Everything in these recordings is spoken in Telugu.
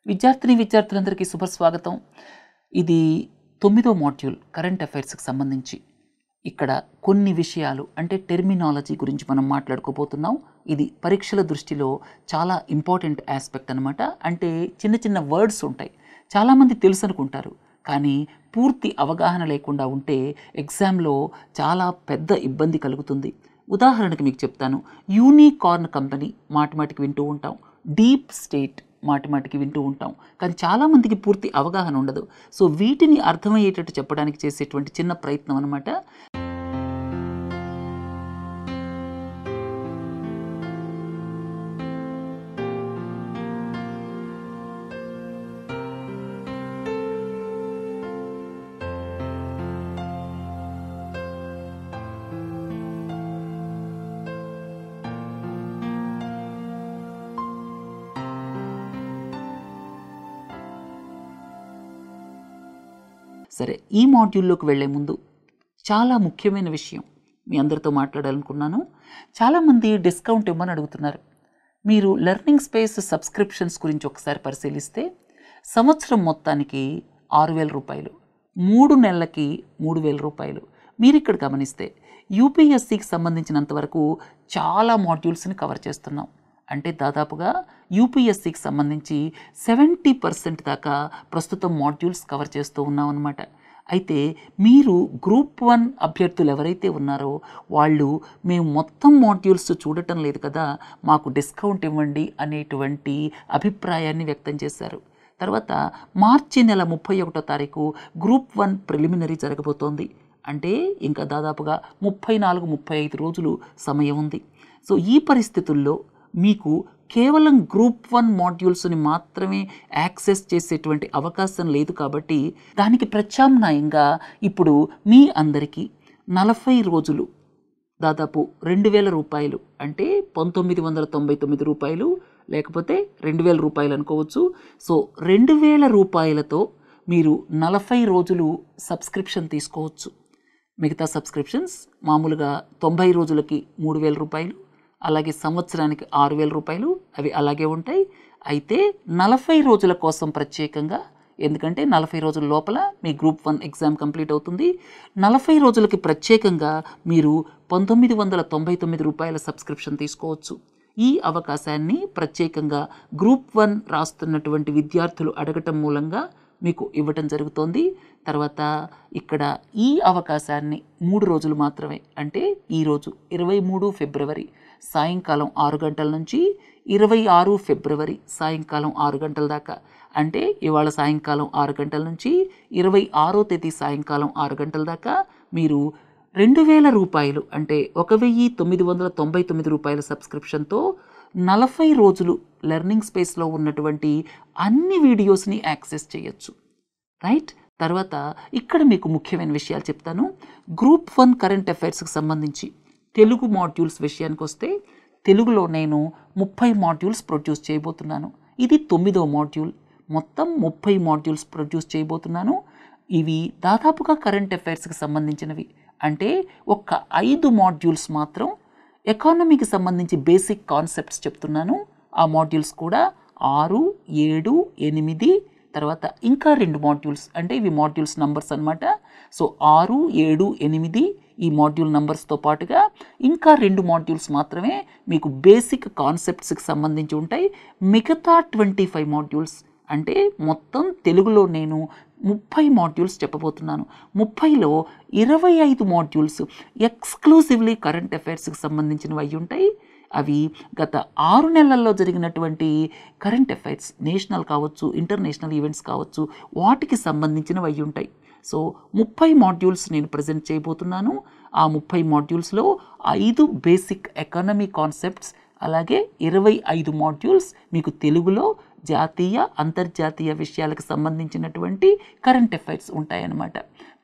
విద్యార్థులందరికీ శుభస్వాగతం. ఇది 9వ మాడ్యూల్ కరెంట్ అఫైర్స్కి సంబంధించి ఇక్కడ కొన్ని విషయాలు అంటే టెర్మినాలజీ గురించి మనం మాట్లాడుకోబోతున్నాం. ఇది పరీక్షల దృష్టిలో చాలా ఇంపార్టెంట్ ఆస్పెక్ట్ అనమాట. అంటే చిన్న చిన్న వర్డ్స్ ఉంటాయి, చాలామంది తెలుసు అనుకుంటారు, కానీ పూర్తి అవగాహన లేకుండా ఉంటే ఎగ్జామ్లో చాలా పెద్ద ఇబ్బంది కలుగుతుంది. ఉదాహరణకి మీకు చెప్తాను, యూనికార్న్ కంపెనీ మాటిమాటికి వింటూ ఉంటాం, డీప్ స్టేట్ మాటిమాటికి వింటూ ఉంటాం, కానీ చాలామందికి పూర్తి అవగాహన ఉండదు. సో వీటిని అర్థమయ్యేటట్టు చెప్పడానికి చేసేటువంటి చిన్న ప్రయత్నం అనమాట. సరే, ఈ మాడ్యూల్లోకి వెళ్ళే ముందు చాలా ముఖ్యమైన విషయం మీ అందరితో మాట్లాడాలనుకున్నాను. చాలామంది డిస్కౌంట్ ఇవ్వమని అడుగుతున్నారు. మీరు లెర్నింగ్ స్పేస్ సబ్స్క్రిప్షన్స్ గురించి ఒకసారి పరిశీలిస్తే సంవత్సరం మొత్తానికి 6,000 రూపాయలు, 3 నెలలకి 3,000 రూపాయలు. మీరు ఇక్కడ గమనిస్తే యూపీఎస్సికి సంబంధించినంత వరకు చాలా మాడ్యూల్స్ని కవర్ చేస్తున్నాం. అంటే దాదాపుగా యూపీఎస్సికి సంబంధించి 70% దాకా ప్రస్తుతం మాడ్యూల్స్ కవర్ చేస్తూ ఉన్నాం అన్నమాట. అయితే మీరు గ్రూప్ 1 అభ్యర్థులు ఎవరైతే ఉన్నారో వాళ్ళు మేము మొత్తం మాడ్యూల్స్ చూడటం లేదు కదా, మాకు డిస్కౌంట్ ఇవ్వండి అనేటువంటి అభిప్రాయాన్ని వ్యక్తం చేశారు. తర్వాత మార్చి నెల 31వ తారీఖు గ్రూప్ 1 ప్రిలిమినరీ జరగబోతోంది. అంటే ఇంకా దాదాపుగా 34-35 రోజులు సమయం ఉంది. సో ఈ పరిస్థితుల్లో మీకు కేవలం గ్రూప్ 1 మాడ్యూల్స్ని మాత్రమే యాక్సెస్ చేసేటువంటి అవకాశం లేదు. కాబట్టి దానికి ప్రత్యామ్నాయంగా ఇప్పుడు మీ అందరికీ 40 రోజులు దాదాపు 2,000 రూపాయలు, అంటే 1,999 రూపాయలు, లేకపోతే 2,000 రూపాయలు అనుకోవచ్చు. సో 2,000 రూపాయలతో మీరు 40 రోజులు సబ్స్క్రిప్షన్ తీసుకోవచ్చు. మిగతా సబ్స్క్రిప్షన్స్ మామూలుగా 90 రోజులకి 3,000 రూపాయలు, అలాగే సంవత్సరానికి 6,000 రూపాయలు, అవి అలాగే ఉంటాయి. అయితే 40 రోజుల కోసం ప్రత్యేకంగా, ఎందుకంటే 40 రోజుల లోపల మీ గ్రూప్ 1 ఎగ్జామ్ కంప్లీట్ అవుతుంది. 40 రోజులకి ప్రత్యేకంగా మీరు 1,999 రూపాయల సబ్స్క్రిప్షన్ తీసుకోవచ్చు. ఈ అవకాశాన్ని ప్రత్యేకంగా గ్రూప్ 1 రాస్తున్నటువంటి విద్యార్థులు అడగటం మూలంగా మీకు ఇవ్వటం జరుగుతోంది. తర్వాత ఇక్కడ ఈ అవకాశాన్ని 3 రోజులు మాత్రమే, అంటే ఈరోజు 23 ఫిబ్రవరి సాయంకాలం 6 గంటల నుంచి 26 ఫిబ్రవరి సాయంకాలం 6 గంటల దాకా, అంటే ఇవాళ సాయంకాలం 6 గంటల నుంచి 26వ తేదీ సాయంకాలం 6 గంటల దాకా మీరు 2,000 రూపాయలు, అంటే 1,999 రూపాయల సబ్స్క్రిప్షన్తో 40 రోజులు లెర్నింగ్ స్పేస్లో ఉన్నటువంటి అన్ని వీడియోస్ని యాక్సెస్ చేయొచ్చు. రైట్? తర్వాత ఇక్కడ మీకు ముఖ్యమైన విషయాలు చెప్తాను. గ్రూప్ 1 కరెంట్ అఫైర్స్కి సంబంధించి తెలుగు మాడ్యూల్స్ విషయానికి వస్తే తెలుగులో నేను 30 మాడ్యూల్స్ ప్రొడ్యూస్ చేయబోతున్నాను. ఇది 9వ మాడ్యూల్. మొత్తం 30 మాడ్యూల్స్ ప్రొడ్యూస్ చేయబోతున్నాను. ఇవి దాదాపుగా కరెంట్ అఫైర్స్కి సంబంధించినవి. అంటే ఒక్క 5 మాడ్యూల్స్ మాత్రం ఎకానమీకి సంబంధించి బేసిక్ కాన్సెప్ట్స్ చెప్తున్నాను. ఆ మాడ్యూల్స్ కూడా 6, 7, 8, తర్వాత ఇంకా 2 మాడ్యూల్స్, అంటే ఇవి మాడ్యూల్స్ నంబర్స్ అనమాట. సో 6, 7, 8 ఈ మాడ్యూల్ నంబర్స్తో పాటుగా ఇంకా 2 మాడ్యూల్స్ మాత్రమే మీకు బేసిక్ కాన్సెప్ట్స్కి సంబంధించి ఉంటాయి. మిగతా 25 మాడ్యూల్స్, అంటే మొత్తం తెలుగులో నేను 30 మాడ్యూల్స్ చెప్పబోతున్నాను. 30లో 25 మాడ్యూల్స్ ఎక్స్క్లూజివ్లీ కరెంట్ అఫైర్స్కి సంబంధించినవి అయి ఉంటాయి. అవి గత 6 నెలల్లో జరిగినటువంటి కరెంట్ అఫైర్స్, నేషనల్ కావచ్చు, ఇంటర్నేషనల్ ఈవెంట్స్ కావచ్చు, వాటికి సంబంధించినవి అయి ఉంటాయి. సో 30 మాడ్యూల్స్ నేను ప్రజెంట్ చేయబోతున్నాను. ఆ 30 మాడ్యూల్స్లో 5 బేసిక్ ఎకానమీ కాన్సెప్ట్స్, అలాగే 25 మాడ్యూల్స్ మీకు తెలుగులో జాతీయ అంతర్జాతీయ విషయాలకు సంబంధించినటువంటి కరెంట్ అఫైర్స్ ఉంటాయన్నమాట.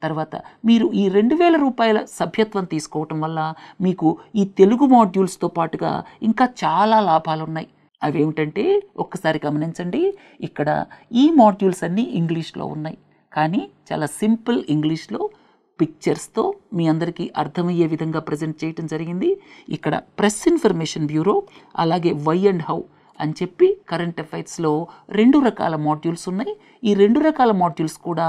తర్వాత మీరు ఈ 2,000 రూపాయల సభ్యత్వం తీసుకోవటం వల్ల మీకు ఈ తెలుగు మాడ్యూల్స్తో పాటుగా ఇంకా చాలా లాభాలు ఉన్నాయి. అవేమిటంటే ఒక్కసారి గమనించండి. ఇక్కడ ఈ మాడ్యూల్స్ అన్నీ ఇంగ్లీష్లో ఉన్నాయి, కానీ చాలా సింపుల్ ఇంగ్లీష్లో పిక్చర్స్తో మీ అందరికీ అర్థమయ్యే విధంగా ప్రజెంట్ చేయటం జరిగింది. ఇక్కడ ప్రెస్ ఇన్ఫర్మేషన్ బ్యూరో, అలాగే వై అండ్ హౌ, అని చెప్పి కరెంట్ అఫైర్స్లో 2 రకాల మాడ్యూల్స్ ఉన్నాయి. ఈ 2 రకాల మాడ్యూల్స్ కూడా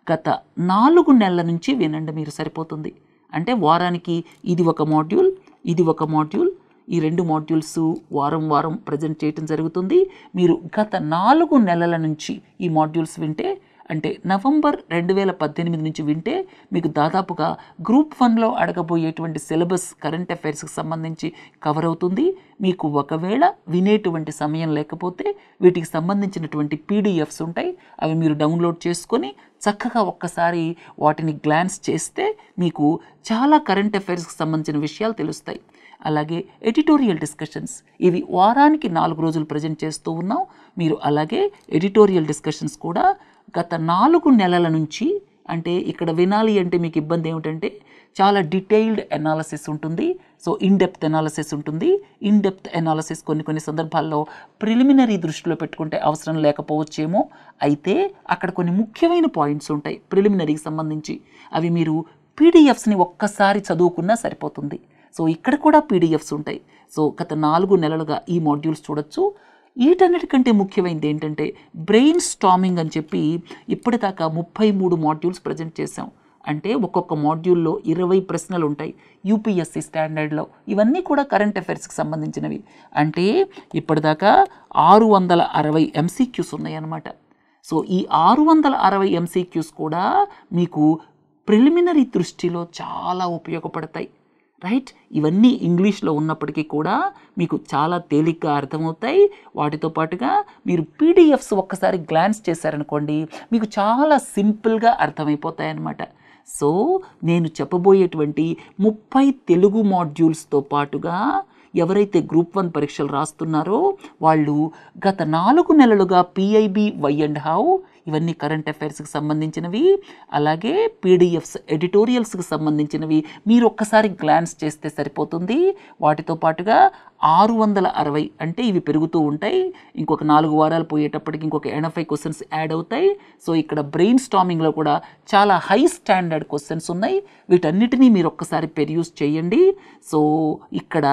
గత 4 నెలల నుంచి వినండి మీరు, సరిపోతుంది. అంటే వారానికి ఇది ఒక మాడ్యూల్, ఇది ఒక మాడ్యూల్, ఈ 2 మాడ్యూల్స్ వారం వారం ప్రజెంట్ చేయటం జరుగుతుంది. మీరు గత 4 నెలల నుంచి ఈ మాడ్యూల్స్ వింటే, అంటే నవంబర్ 2018 నుంచి వింటే మీకు దాదాపుగా గ్రూప్ 1లో అడగబోయేటువంటి సిలబస్ కరెంట్ అఫైర్స్కి సంబంధించి కవర్ అవుతుంది. మీకు ఒకవేళ వినేటువంటి సమయం లేకపోతే వీటికి సంబంధించినటువంటి పీడిఎఫ్స్ ఉంటాయి, అవి మీరు డౌన్లోడ్ చేసుకొని చక్కగా ఒక్కసారి వాటిని గ్లాన్స్ చేస్తే మీకు చాలా కరెంట్ అఫైర్స్కి సంబంధించిన విషయాలు తెలుస్తాయి. అలాగే ఎడిటోరియల్ డిస్కషన్స్, ఇవి వారానికి 4 రోజులు ప్రజెంట్ చేస్తూ ఉన్నాం. మీరు అలాగే ఎడిటోరియల్ డిస్కషన్స్ కూడా గత 4 నెలల నుంచి, అంటే ఇక్కడ వినాలి అంటే మీకు ఇబ్బంది ఏమిటంటే చాలా డీటెయిల్డ్ అనాలిసిస్ ఉంటుంది. సో ఇన్డెప్త్ అనాలిసిస్ ఉంటుంది. ఇన్డెప్త్ అనాలిసిస్ కొన్ని సందర్భాల్లో ప్రిలిమినరీ దృష్టిలో పెట్టుకుంటే అవసరం లేకపోవచ్చేమో, అయితే అక్కడ కొన్ని ముఖ్యమైన పాయింట్స్ ఉంటాయి ప్రిలిమినరీకి సంబంధించి. అవి మీరు పీడిఎఫ్స్ని ఒక్కసారి చదువుకున్నా సరిపోతుంది. సో ఇక్కడ కూడా పీడిఎఫ్స్ ఉంటాయి. సో గత 4 నెలలుగా ఈ మాడ్యూల్స్ చూడొచ్చు. వీటన్నిటికంటే ముఖ్యమైనది ఏంటంటే బ్రెయిన్ స్టార్మింగ్ అని చెప్పి ఇప్పటిదాకా 33 మాడ్యూల్స్ ప్రజెంట్ చేసాం. అంటే ఒక్కొక్క మాడ్యూల్లో 20 ప్రశ్నలు ఉంటాయి యూపీఎస్సీ స్టాండర్డ్లో. ఇవన్నీ కూడా కరెంట్ అఫైర్స్కి సంబంధించినవి. అంటే ఇప్పటిదాకా 660 ఎంసీక్యూస్ ఉన్నాయన్నమాట. సో ఈ 660 ఎంసీక్యూస్ కూడా మీకు ప్రిలిమినరీ దృష్టిలో చాలా ఉపయోగపడతాయి. రైట్, ఇవన్నీ ఇంగ్లీష్లో ఉన్నప్పటికీ కూడా మీకు చాలా తేలిగ్గా అర్థమవుతాయి. వాటితో పాటుగా మీరు పీడిఎఫ్స్ ఒక్కసారి గ్లాన్స్ చేశారనుకోండి, మీకు చాలా సింపుల్గా అర్థమైపోతాయి అన్నమాట. సో నేను చెప్పబోయేటువంటి 30 తెలుగు మాడ్యూల్స్తో పాటుగా ఎవరైతే గ్రూప్ 1 పరీక్షలు రాస్తున్నారో వాళ్ళు గత 4 నెలలుగా పిఐబి వై అండ్ హౌ, ఇవన్నీ కరెంట్ అఫైర్స్కి సంబంధించినవి, అలాగే పీడిఎఫ్స్ ఎడిటోరియల్స్కి సంబంధించినవి మీరు ఒక్కసారి గ్లాన్స్ చేస్తే సరిపోతుంది. వాటితో పాటుగా 660, అంటే ఇవి పెరుగుతూ ఉంటాయి. ఇంకొక 4 వారాలు పోయేటప్పటికి ఇంకొక 80 క్వశ్చన్స్ యాడ్ అవుతాయి. సో ఇక్కడ బ్రెయిన్ స్టార్మింగ్లో కూడా చాలా హై స్టాండర్డ్ క్వశ్చన్స్ ఉన్నాయి. వీటన్నిటినీ మీరు ఒక్కసారి పెర్యూస్ చేయండి. సో ఇక్కడ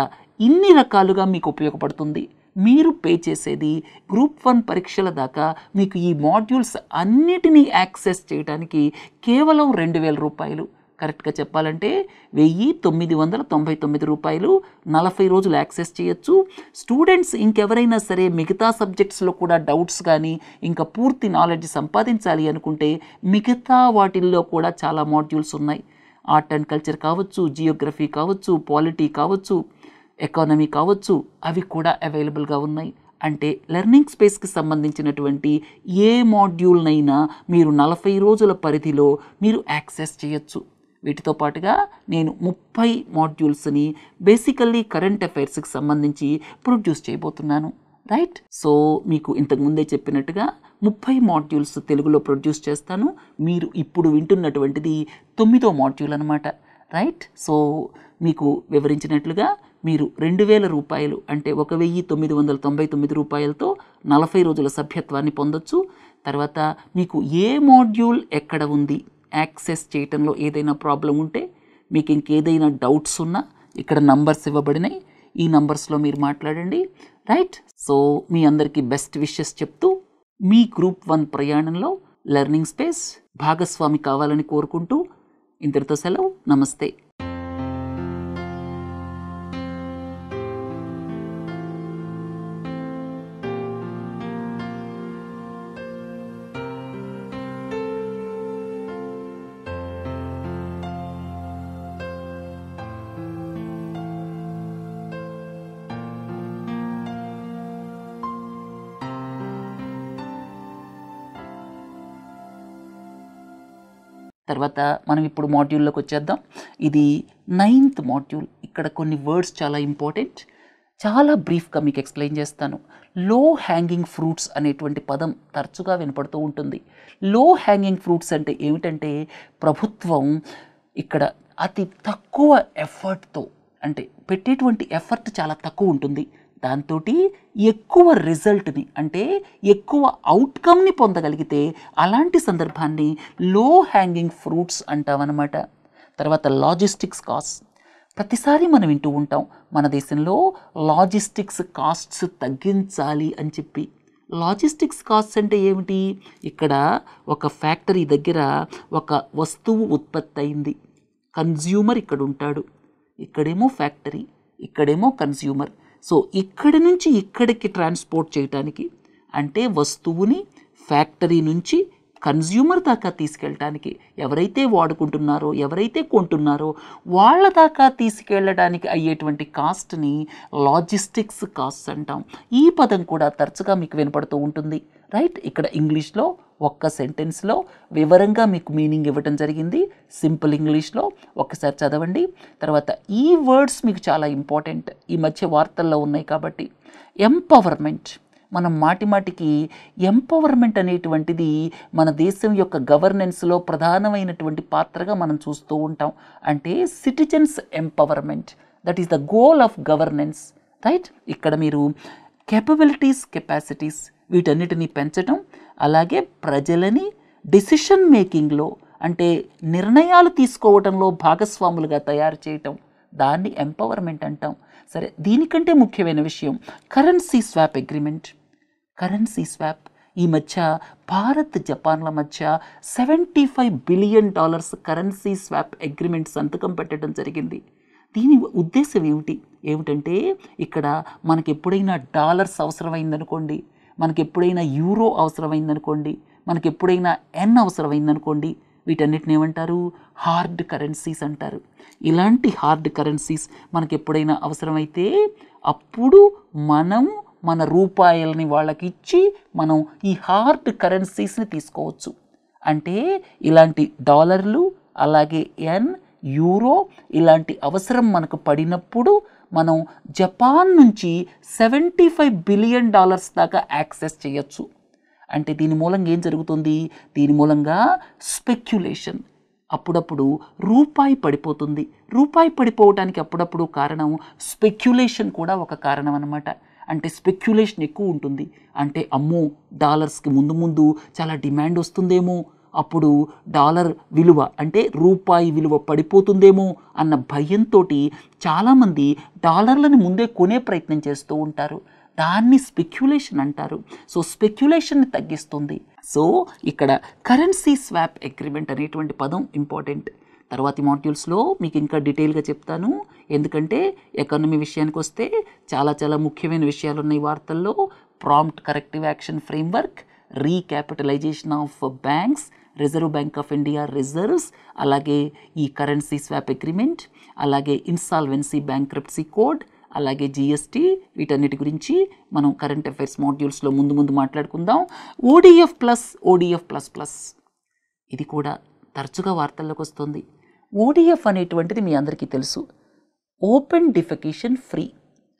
ఇన్ని రకాలుగా మీకు ఉపయోగపడుతుంది. మీరు పే చేసేది గ్రూప్ 1 పరీక్షల దాకా మీకు ఈ మాడ్యూల్స్ అన్నిటినీ యాక్సెస్ చేయడానికి కేవలం 2000 రూపాయలు. కరెక్ట్గా చెప్పాలంటే 1999 రూపాయలు, 40 రోజులు యాక్సెస్ చేయొచ్చు. స్టూడెంట్స్ ఇంకెవరైనా సరే మిగతా సబ్జెక్ట్స్లో కూడా డౌట్స్ కానీ ఇంకా పూర్తి నాలెడ్జ్ సంపాదించాలి అనుకుంటే మిగతా వాటిల్లో కూడా చాలా మాడ్యూల్స్ ఉన్నాయి. ఆర్ట్ అండ్ కల్చర్ కావచ్చు, జియోగ్రఫీ కావచ్చు, పాలిటీ కావచ్చు, ఎకానమీ కావచ్చు, అవి కూడా అవైలబుల్గా ఉన్నాయి. అంటే లెర్నింగ్ స్పేస్కి సంబంధించినటువంటి ఏ మాడ్యూల్నైనా మీరు 40 రోజుల పరిధిలో మీరు యాక్సెస్ చేయొచ్చు. వీటితో పాటుగా నేను 30 మాడ్యూల్స్ని బేసికల్లీ కరెంట్ అఫైర్స్కి సంబంధించి ప్రొడ్యూస్ చేయబోతున్నాను. రైట్, సో మీకు ఇంతకుముందే చెప్పినట్టుగా 30 మాడ్యూల్స్ తెలుగులో ప్రొడ్యూస్ చేస్తాను. మీరు ఇప్పుడు వింటున్నటువంటిది 9వ మాడ్యూల్ అనమాట. రైట్, సో మీకు వివరించినట్లుగా మీరు 2000 రూపాయలు, అంటే 1999 రూపాయలతో 40 రోజుల సభ్యత్వాన్ని పొందొచ్చు. తర్వాత మీకు ఏ మాడ్యూల్ ఎక్కడ ఉంది, యాక్సెస్ చేయటంలో ఏదైనా ప్రాబ్లం ఉంటే, మీకు ఇంకేదైనా డౌట్స్ ఉన్నా ఇక్కడ నంబర్స్ ఇవ్వబడినాయి, ఈ నంబర్స్లో మీరు మాట్లాడండి. రైట్, సో మీ అందరికీ బెస్ట్ విషెస్ చెప్తూ మీ గ్రూప్ 1 ప్రయాణంలో లెర్నింగ్ స్పేస్ భాగస్వామి కావాలని కోరుకుంటూ ఇంతటితో సెలవు. నమస్తే. తర్వాత మనం ఇప్పుడు మాడ్యూల్లోకి వచ్చేద్దాం. ఇది 9th మాడ్యూల్. ఇక్కడ కొన్ని వర్డ్స్ చాలా ఇంపార్టెంట్, చాలా బ్రీఫ్గా మీకు ఎక్స్ప్లెయిన్ చేస్తాను. లో హ్యాంగింగ్ ఫ్రూట్స్ అనేటువంటి పదం తరచుగా వినపడుతూ ఉంటుంది. లో హ్యాంగింగ్ ఫ్రూట్స్ అంటే ఏమిటంటే ప్రభుత్వం ఇక్కడ అతి తక్కువ ఎఫర్ట్తో, అంటే పెట్టేటువంటి ఎఫర్ట్ చాలా తక్కువ ఉంటుంది, దాంతో ఎక్కువ రిజల్ట్ని, అంటే ఎక్కువ అవుట్కమ్ని పొందగలిగితే అలాంటి సందర్భాన్ని లో హ్యాంగింగ్ ఫ్రూట్స్ అంటామన్నమాట. తర్వాత లాజిస్టిక్స్ కాస్ట్, ప్రతిసారి మనం వింటూ ఉంటాం మన దేశంలో లాజిస్టిక్స్ కాస్ట్స్ తగ్గించాలి అని చెప్పి. లాజిస్టిక్స్ కాస్ట్స్ అంటే ఏమిటి? ఇక్కడ ఒక ఫ్యాక్టరీ దగ్గర ఒక వస్తువు ఉత్పత్తి అయింది, కన్జ్యూమర్ ఇక్కడ ఉంటాడు, ఇక్కడేమో ఫ్యాక్టరీ, ఇక్కడేమో కన్జ్యూమర్. సో ఇక్కడి నుంచి ఇక్కడికి ట్రాన్స్పోర్ట్ చేయటానికి, అంటే వస్తువుని ఫ్యాక్టరీ నుంచి కన్జ్యూమర్ దాకా తీసుకెళ్ళటానికి, ఎవరైతే వాడుకుంటున్నారో ఎవరైతే కొంటున్నారో వాళ్ళ దాకా తీసుకెళ్ళడానికి అయ్యేటువంటి కాస్ట్ని లాజిస్టిక్స్ కాస్ట్ అంటాం. ఈ పదం కూడా తరచుగా మీకు వినపడుతూ ఉంటుంది, రైట్? ఇక్కడ ఇంగ్లీష్లో ఒక్క సెంటెన్స్లో వివరంగా మీకు మీనింగ్ ఇవ్వటం జరిగింది, సింపుల్ ఇంగ్లీష్లో. ఒక్కసారి చదవండి. తర్వాత ఈ వర్డ్స్ మీకు చాలా ఇంపార్టెంట్, ఈ మధ్య వార్తల్లో ఉన్నాయి కాబట్టి. ఎంపవర్మెంట్, మనం మాటిమాటికి ఎంపవర్మెంట్ అనేటువంటిది మన దేశం యొక్క గవర్నెన్స్లో ప్రధానమైనటువంటి పాత్రగా మనం చూస్తూ ఉంటాం. అంటే citizens empowerment, that is the goal of governance, right? ఇక్కడ మీరు కేపబిలిటీస్, కెపాసిటీస్ వీటన్నిటిని పెంచడం, అలాగే ప్రజలని డెసిషన్ మేకింగ్లో అంటే నిర్ణయాలు తీసుకోవడంలో భాగస్వాములుగా తయారు చేయటం, దాన్ని ఎంపవర్మెంట్ అంటాం. సరే, దీనికంటే ముఖ్యమైన విషయం currency swap agreement. Currency swap, ఈ మధ్య భారత్ జపాన్ల మధ్య $75 బిలియన్ కరెన్సీ స్వాప్ అగ్రిమెంట్ సంతకం పెట్టడం జరిగింది. దీని ఉద్దేశం ఏమిటంటే ఇక్కడ మనకి ఎప్పుడైనా డాలర్స్ అవసరమైందనుకోండి, మనకి ఎప్పుడైనా యూరో అవసరమైందనుకోండి, మనకి ఎప్పుడైనా ఎన్ అవసరమైందనుకోండి, వీటన్నిటిని ఏమంటారు? హార్డ్ కరెన్సీస్ అంటారు. ఇలాంటి హార్డ్ కరెన్సీస్ మనకి ఎప్పుడైనా అవసరమైతే అప్పుడు మనం మన రూపాయలని వాళ్ళకి ఇచ్చి మనం ఈ హార్డ్ కరెన్సీస్ని తీసుకోవచ్చు. అంటే ఇలాంటి డాలర్లు, అలాగే ఎన్, యూరో ఇలాంటి అవసరం మనకు పడినప్పుడు మనం జపాన్ నుంచి $75 బిలియన్ దాకా యాక్సెస్ చేయొచ్చు. అంటే దీని మూలంగా ఏం జరుగుతుంది? దీని మూలంగా స్పెక్యులేషన్, అప్పుడప్పుడు రూపాయి పడిపోతుంది. రూపాయి పడిపోవడానికి అప్పుడప్పుడు కారణం స్పెక్యులేషన్ కూడా ఒక కారణం అన్నమాట. అంటే స్పెక్యులేషన్ ఎక్కువ ఉంటుంది. అంటే అమ్మో డాలర్స్కి ముందు చాలా డిమాండ్ వస్తుందేమో, అప్పుడు డాలర్ విలువ అంటే రూపాయి విలువ పడిపోతుందేమో అన్న భయంతో చాలామంది డాలర్లను ముందే కొనే ప్రయత్నం చేస్తూ ఉంటారు. దాన్ని స్పెక్యులేషన్ అంటారు. సో స్పెక్యులేషన్ని తగ్గిస్తుంది. సో ఇక్కడ కరెన్సీ స్వాప్ అగ్రిమెంట్ అనేటువంటి పదం ఇంపార్టెంట్. తర్వాతి మాడ్యూల్స్లో మీకు ఇంకా డీటెయిల్గా చెప్తాను. ఎందుకంటే ఎకానమీ విషయానికి వస్తే చాలా ముఖ్యమైన విషయాలు ఉన్నాయి వార్తల్లో. Prompt corrective action framework, recapitalisation of banks, reserve bank of India reserves, అలాగే ఈ కరెన్సీ స్వాప్ అగ్రిమెంట్, అలాగే ఇన్సాల్వెన్సీ బ్యాంక్రప్సీ కోడ్, అలాగే జిఎస్టీ, వీటన్నిటి గురించి మనం కరెంట్ అఫైర్స్ మాడ్యూల్స్లో ముందు మాట్లాడుకుందాం. ఓడిఎఫ్ ప్లస్ ఇది కూడా తరచుగా వార్తల్లోకి వస్తుంది. ఓడిఎఫ్ అనేటువంటిది మీ అందరికీ తెలుసు, ఓపెన్ డిఫెకేషన్ ఫ్రీ.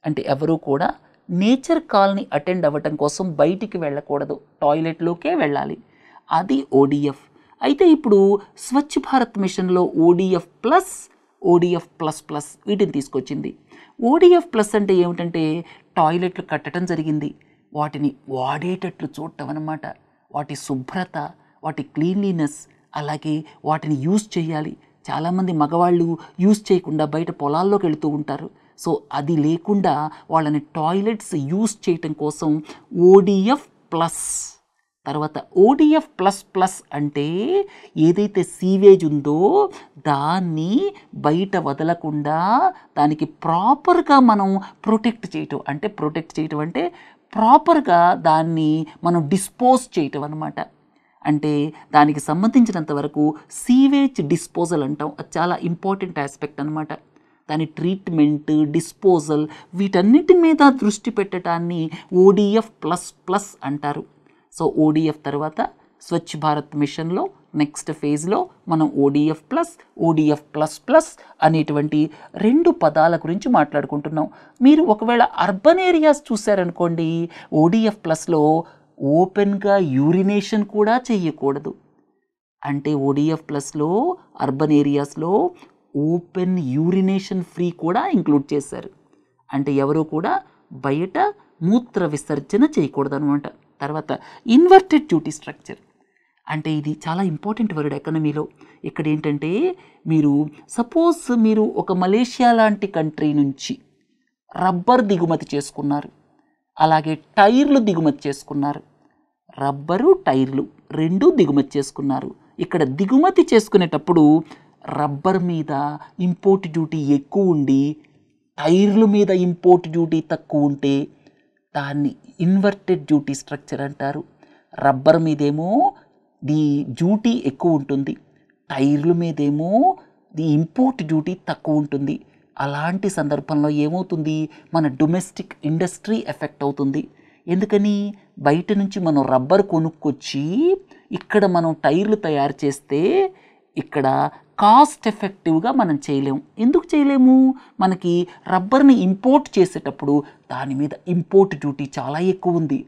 అంటే ఎవరూ కూడా నేచర్ కాల్ని అటెండ్ అవ్వటం కోసం బయటికి వెళ్ళకూడదు, టాయిలెట్లోకే వెళ్ళాలి. అది ఓడిఎఫ్. అయితే ఇప్పుడు స్వచ్ఛ భారత్ మిషన్లో ఓడిఎఫ్ ప్లస్ వీటిని తీసుకొచ్చింది. ఓడిఎఫ్ ప్లస్ అంటే ఏమిటంటే టాయిలెట్లు కట్టడం జరిగింది, వాటిని వాడేటట్లు చూడటం అన్నమాట. వాటి శుభ్రత, వాటి క్లీన్లీనెస్, అలాగే వాటిని యూజ్ చేయాలి. చాలామంది మగవాళ్ళు యూజ్ చేయకుండా బయట పొలాల్లోకి వెళుతూ ఉంటారు. సో అది లేకుండా వాళ్ళని టాయిలెట్స్ యూజ్ చేయటం కోసం ఓడిఎఫ్ ప్లస్. తర్వాత ఓడిఎఫ్ ప్లస్ అంటే ఏదైతే సీవేజ్ ఉందో దాన్ని బయట వదలకుండా దానికి ప్రాపర్గా మనం ప్రొటెక్ట్ చేయటం. అంటే ప్రొటెక్ట్ చేయటం అంటే ప్రాపర్గా దాన్ని మనం డిస్పోజ్ చేయటం అన్నమాట. అంటే దానికి సంబంధించినంత వరకు సీవేజ్ డిస్పోజల్ అంటాం. అది చాలా ఇంపార్టెంట్ ఆస్పెక్ట్ అనమాట. దాని ట్రీట్మెంట్, డిస్పోజల్ వీటన్నిటి మీద దృష్టి పెట్టడాన్ని ఓడిఎఫ్ ప్లస్ అంటారు. సో ఓడిఎఫ్ తర్వాత స్వచ్ఛ భారత్ మిషన్లో నెక్స్ట్ ఫేజ్లో మనం ఓడిఎఫ్ ప్లస్ అనేటువంటి 2 పదాల గురించి మాట్లాడుకుంటున్నాం. మీరు ఒకవేళ అర్బన్ ఏరియాస్ చూశారనుకోండి, ఓడిఎఫ్ ప్లస్లో ఓపెన్గా యూరినేషన్ కూడా చేయకూడదు. అంటే ఓడిఎఫ్ ప్లస్లో అర్బన్ ఏరియాస్లో ఓపెన్ యూరినేషన్ ఫ్రీ కూడా ఇంక్లూడ్ చేశారు. అంటే ఎవరు కూడా బయట మూత్ర విసర్జన చేయకూడదు అనమాట. తర్వాత ఇన్వర్టెడ్ డ్యూటీ స్ట్రక్చర్, అంటే ఇది చాలా ఇంపార్టెంట్ వర్డ్ ఎకానమీలో. ఇక్కడ ఏంటంటే సపోజ్ మీరు ఒక మలేషియా లాంటి కంట్రీ నుంచి రబ్బర్ దిగుమతి చేసుకున్నారు, అలాగే టైర్లు దిగుమతి చేసుకున్నారు. రబ్బరు టైర్లు రెండు దిగుమతి చేసుకున్నారు. ఇక్కడ దిగుమతి చేసుకునేటప్పుడు రబ్బర్ మీద ఇంపోర్ట్ డ్యూటీ ఎక్కువ ఉండి టైర్ల మీద ఇంపోర్ట్ డ్యూటీ తక్కువ ఉంటే దాన్ని ఇన్వర్టెడ్ డ్యూటీ స్ట్రక్చర్ అంటారు. రబ్బర్ మీదేమో ది డ్యూటీ ఎక్కువ ఉంటుంది, టైర్ల మీదేమో ది ఇంపోర్ట్ డ్యూటీ తక్కువ ఉంటుంది. అలాంటి సందర్భంలో ఏమవుతుంది, మన డొమెస్టిక్ ఇండస్ట్రీ ఎఫెక్ట్ అవుతుంది. ఎందుకని, బయట నుంచి మనం రబ్బర్ కొనుక్కొచ్చి ఇక్కడ మనం టైర్లు తయారు చేస్తే ఇక్కడ కాస్ట్ ఎఫెక్టివ్గా మనం చేయలేము. ఎందుకు చేయలేము, మనకి రబ్బర్ని ఇంపోర్ట్ చేసేటప్పుడు దాని మీద ఇంపోర్ట్ డ్యూటీ చాలా ఎక్కువ ఉంది.